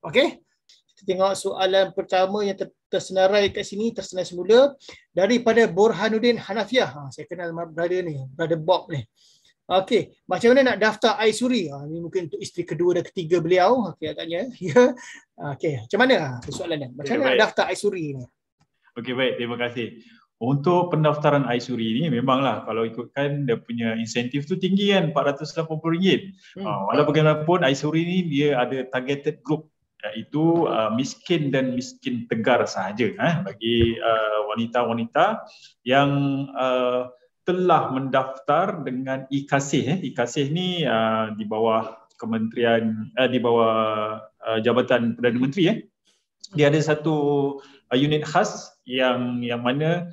Okey, kita tengok soalan pertama yang tersenarai kat sini, tersenarai semula daripada Burhanuddin Hanafiah. Saya kenal brother Bob ni. Okey, macam mana nak daftar iSuri? Ini mungkin untuk isteri kedua dan ketiga beliau. Okey, agaknya. Ya. Okey, macam mana soalannya? Macam mana nak daftar iSuri ni? Okey, baik, terima kasih. Untuk pendaftaran iSuri ni memanglah kalau ikutkan dia punya insentif tu tinggi kan, RM480. Walau bagaimanapun iSuri ni dia ada targeted group, iaitu miskin dan miskin tegar sahaja bagi wanita-wanita yang telah mendaftar dengan e-Kasih. E-Kasih ni di bawah kementerian, di bawah Jabatan Perdana Menteri. Dia ada satu unit khas yang mana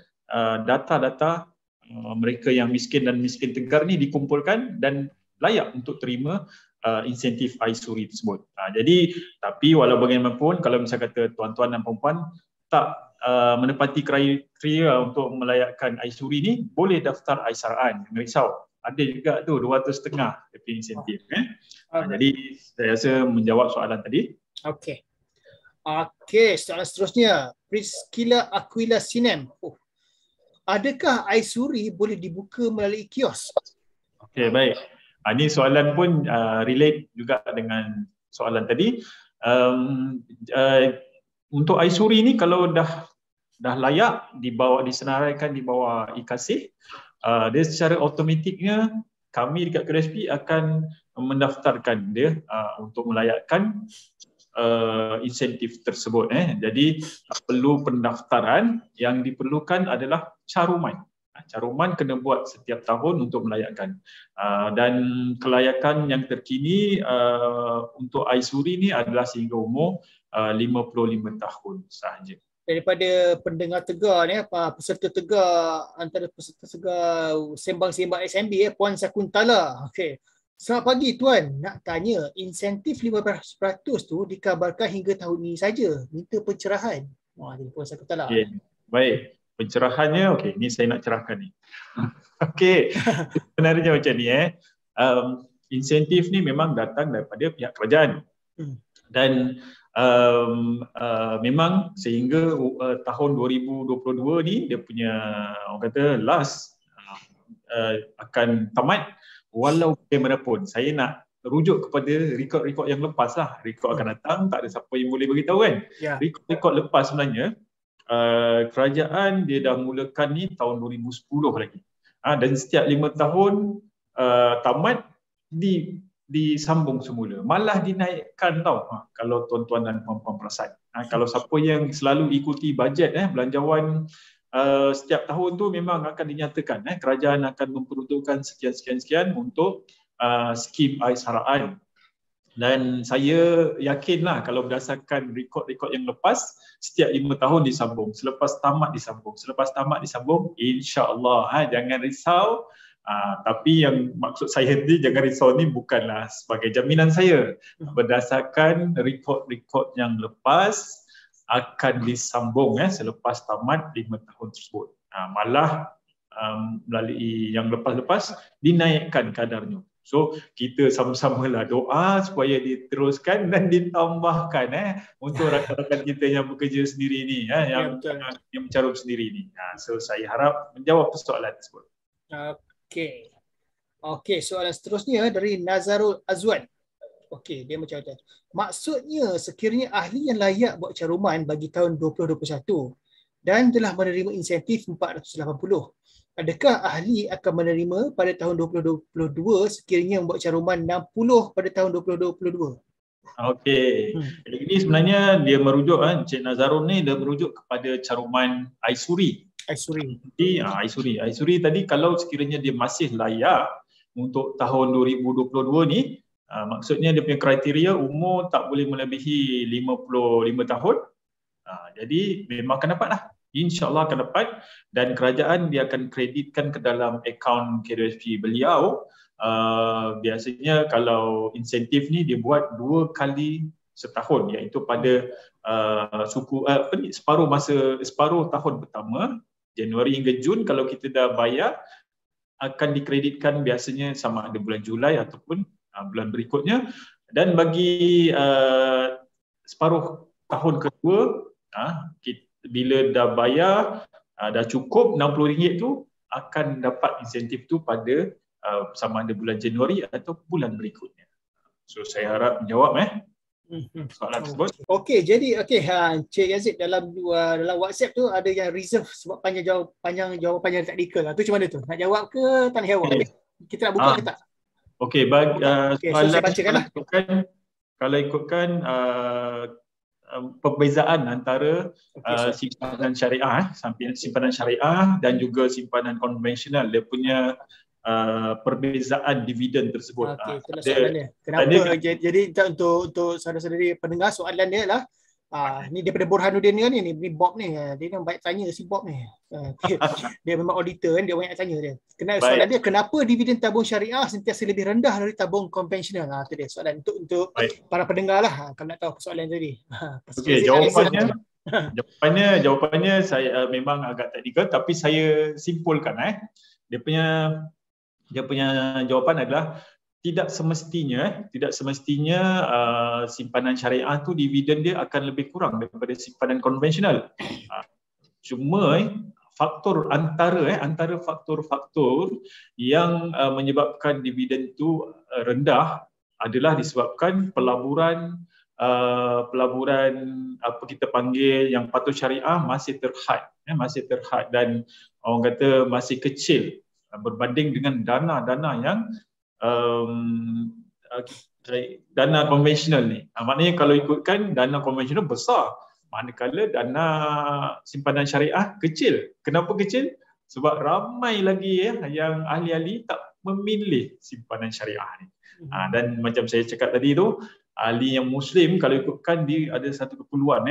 data-data mereka yang miskin dan miskin tegar ni dikumpulkan dan layak untuk terima insentif Aisuri tersebut. Jadi tapi walau bagaimanapun kalau misalnya kata tuan-tuan dan puan-puan tak menepati kriteria untuk melayakkan Aisuri ni, boleh daftar Aisaraan, jangan risau. Ada juga tu 200.5 DP insentif. Jadi saya rasa menjawab soalan tadi. Okey. Okey, soalan seterusnya. Priscilla Aquila Sinem. Adakah Aisuri boleh dibuka melalui kios? Okey, baik. Ini soalan pun relate juga dengan soalan tadi. Untuk Aisuri ni kalau dah layak disenaraikan di bawah e-Kasih, dia secara automatiknya kami dekat KDSP akan mendaftarkan dia untuk melayakkan insentif tersebut. Jadi perlu pendaftaran, yang diperlukan adalah caruman. Caruman kena buat setiap tahun untuk melayakkan. Dan kelayakan yang terkini untuk Aisuri ni adalah sehingga umur 55 tahun sahaja. Daripada pendengar Tegar ni, peserta Tegar, antara peserta Tegar sembang-sembang SMB, Puan Sakuntala. Okey. Selamat pagi Tuan, nak tanya insentif 15% tu dikabarkan hingga tahun ini saja. Minta pencerahan. Puan Sakuntala. Okay. Baik, pencerahannya okey, ni saya nak cerahkan ni. Okey. Sebenarnya macam ni insentif ni memang datang daripada pihak kerajaan. Dan memang sehingga tahun 2022 ni dia punya orang kata last akan tamat. Walau bagaimanapun saya nak rujuk kepada rekod-rekod yang lepas lah. Rekod akan datang, tak ada siapa yang boleh beritahu kan. Rekod lepas sebenarnya kerajaan dia dah mulakan ni tahun 2010 lagi. Dan setiap 5 tahun tamat disambung semula. Malah dinaikkan tau. Kalau tuan-tuan dan puan-puan perasan. Kalau siapa yang selalu ikuti bajet belanjawan setiap tahun tu memang akan dinyatakan kerajaan akan memperuntukkan sekian untuk skim Aisaraan. Dan saya yakinlah kalau berdasarkan rekod-rekod yang lepas, setiap 5 tahun disambung, selepas tamat disambung, insya-Allah. Jangan risau. Tapi yang maksud saya ni, jangan risau ni bukanlah sebagai jaminan saya. Berdasarkan rekod-rekod yang lepas akan disambung selepas tamat 5 tahun tersebut. Malah melalui yang lepas-lepas dinaikkan kadarnya. So kita sama-samalah doa supaya diteruskan dan ditambahkan untuk rakan-rakan kita yang bekerja sendiri ni, yang mencarum sendiri ni. So saya harap menjawab persoalan tersebut. Okey, soalan seterusnya dari Nazarul Azwan. Okey, dia macam tu. Maksudnya sekiranya ahli yang layak buat caruman bagi tahun 2021 dan telah menerima insentif 480, adakah ahli akan menerima pada tahun 2022 sekiranya membuat caruman 60 pada tahun 2022? Okey. Ini sebenarnya dia merujuk Encik Nazarul ni dia merujuk kepada caruman Aisuri. Jadi Aisuri tadi kalau sekiranya dia masih layak untuk tahun 2022 ni, maksudnya dia punya kriteria umur tak boleh melebihi 55 tahun. Jadi memang akan dapat lah. InsyaAllah akan dapat dan kerajaan dia akan kreditkan ke dalam akaun KDSP beliau. Biasanya kalau insentif ni dia buat 2 kali setahun, iaitu pada separuh tahun pertama, Januari hingga Jun. Kalau kita dah bayar, akan dikreditkan biasanya sama ada bulan Julai ataupun bulan berikutnya. Dan bagi separuh tahun kedua, bila dah bayar, dah cukup RM60 tu, akan dapat insentif tu pada sama ada bulan Januari atau bulan berikutnya. So saya harap menjawab soalan tersebut. Okey, jadi Encik Yazid dalam WhatsApp tu ada yang reserve sebab panjang jawapan yang taktikal lah. Tu macam mana tu? Nak jawab ke tak nak jawab? Kita nak buka ke tak? Okey, bagi so saya bacakanlah. Kalau ikutkan perbezaan antara simpanan syariah, simpanan syariah dan juga simpanan konvensional, dia punya perbezaan dividen tersebut. Okey, itulah soalannya. Kenapa? Jadi untuk saudara-saudari pendengar, soalan dia adalah Ni daripada Burhanuddin ni Bob ni. Dia kan baik tanya si Bob ni. Dia memang auditor kan, dia banyak tanya dia. Soalan dia, kenapa dividen tabung syariah sentiasa lebih rendah dari tabung konvensional? Itu dia soalan untuk para pendengar lah kalau nak tahu soalan tadi. Okey, jawapannya saya memang agak teknikal, tapi saya simpulkan Dia punya jawapan adalah tidak semestinya simpanan syariah tu dividen dia akan lebih kurang daripada simpanan konvensional. Cuma antara faktor-faktor yang menyebabkan dividen tu rendah adalah disebabkan pelaburan apa kita panggil yang patuh syariah masih terhad dan orang kata masih kecil berbanding dengan dana-dana yang dana konvensional ni. Maknanya kalau ikutkan dana konvensional besar, manakala dana simpanan syariah kecil. Kenapa kecil? Sebab ramai lagi yang ahli-ahli tak memilih simpanan syariah ni. Dan macam saya cakap tadi tu, ahli yang Muslim kalau ikutkan dia ada satu keperluan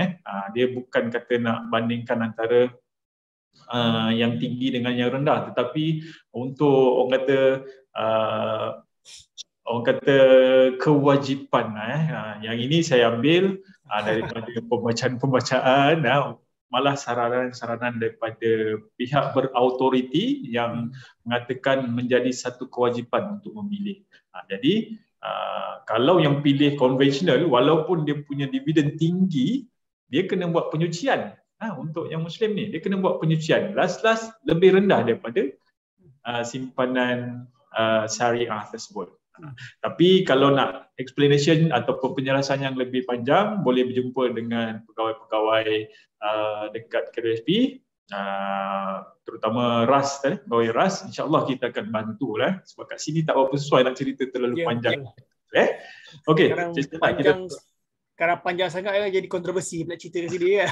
dia bukan kata nak bandingkan antara yang tinggi dengan yang rendah, tetapi untuk orang kata kewajipan yang ini saya ambil daripada pembacaan malah saranan daripada pihak berautoriti yang mengatakan menjadi satu kewajipan untuk memilih. Jadi kalau yang pilih konvensional, walaupun dia punya dividen tinggi, dia kena buat penyucian. Untuk yang Muslim ni, dia kena buat penyucian. Last lebih rendah daripada simpanan syariah tersebut. Tapi kalau nak explanation ataupun penjelasan yang lebih panjang, boleh berjumpa dengan pegawai-pegawai dekat KWSP, terutama RAS, pegawai RAS. InsyaAllah kita akan bantu sebab kat sini tak apa sesuai nak cerita terlalu panjang. Okey, sekarang panjang sangat jadi kontroversi nak cerita ke sini.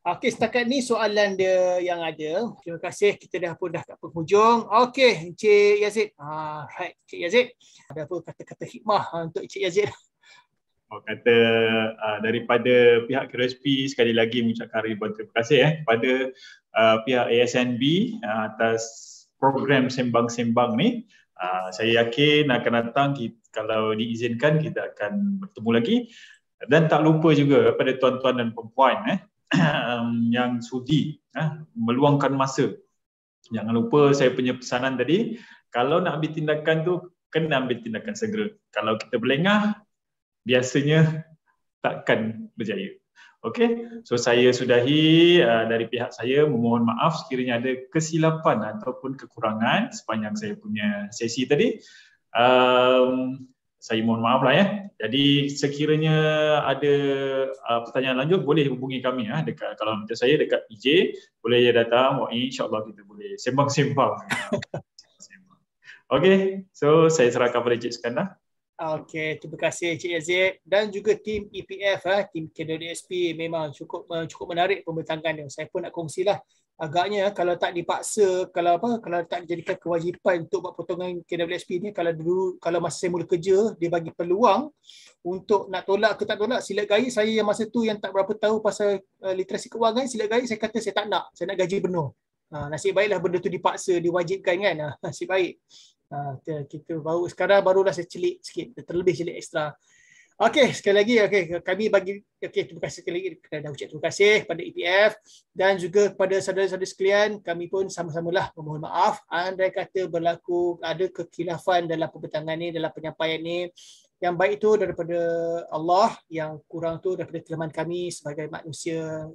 Okey, setakat ni soalan dia yang ada. Terima kasih, kita dah kat penghujung. Okey, Encik Yazid. Right, Encik Yazid. Ada apa kata-kata hikmah untuk Encik Yazid? Kata daripada pihak KRSP, sekali lagi mengucapkan ribuan terima kasih kepada pihak ASNB atas program sembang-sembang ni. Saya yakin akan datang kalau diizinkan kita akan bertemu lagi, dan tak lupa juga kepada tuan-tuan dan perempuan yang sudi meluangkan masa. Jangan lupa saya punya pesanan tadi, kalau nak ambil tindakan tu kena ambil tindakan segera. Kalau kita berlengah, biasanya takkan berjaya. Okey, so saya sudahi dari pihak saya, memohon maaf sekiranya ada kesilapan ataupun kekurangan sepanjang saya punya sesi tadi. Saya mohon maaf lah Jadi sekiranya ada pertanyaan lanjut, boleh hubungi kami dekat, kalau macam saya dekat PJ, boleh datang. InsyaAllah kita boleh sembang-sembang. Okey, so saya serahkan pada Encik Iskandar. Okey, terima kasih Encik Yazid dan juga tim EPF tim KWSP. Memang cukup menarik pembentangan dia. Saya pun nak kongsilah. Agaknya kalau tak dipaksa, kalau tak dijadikan kewajipan untuk buat potongan KWSP ni, kalau masa saya mula kerja, dia bagi peluang untuk nak tolak ke tak tolak. Silat gaib saya yang masa tu yang tak berapa tahu pasal literasi kewangan, silat gaib saya kata saya tak nak, saya nak gaji penuh. Nasib baiklah benda tu dipaksa, diwajibkan kan. Nasib baik. Kita barulah saya celik sikit, terlebih celik ekstra. Okey, sekali lagi kami terima kasih sekali lagi dah ucap terima kasih kepada EPF dan juga kepada saudara-saudara sekalian. Kami pun sama-samalah memohon maaf andai kata berlaku ada kekhilafan dalam pembentangan ni, dalam penyampaian ni. Yang baik itu daripada Allah, yang kurang tu daripada kelemahan kami sebagai manusia.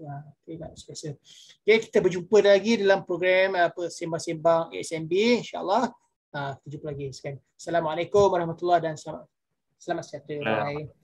Okey, kita berjumpa lagi dalam program sembang-sembang ASNB, insya-Allah. Kita jumpa lagi sekian. Assalamualaikum warahmatullahi dan selamat sejahtera. Bye.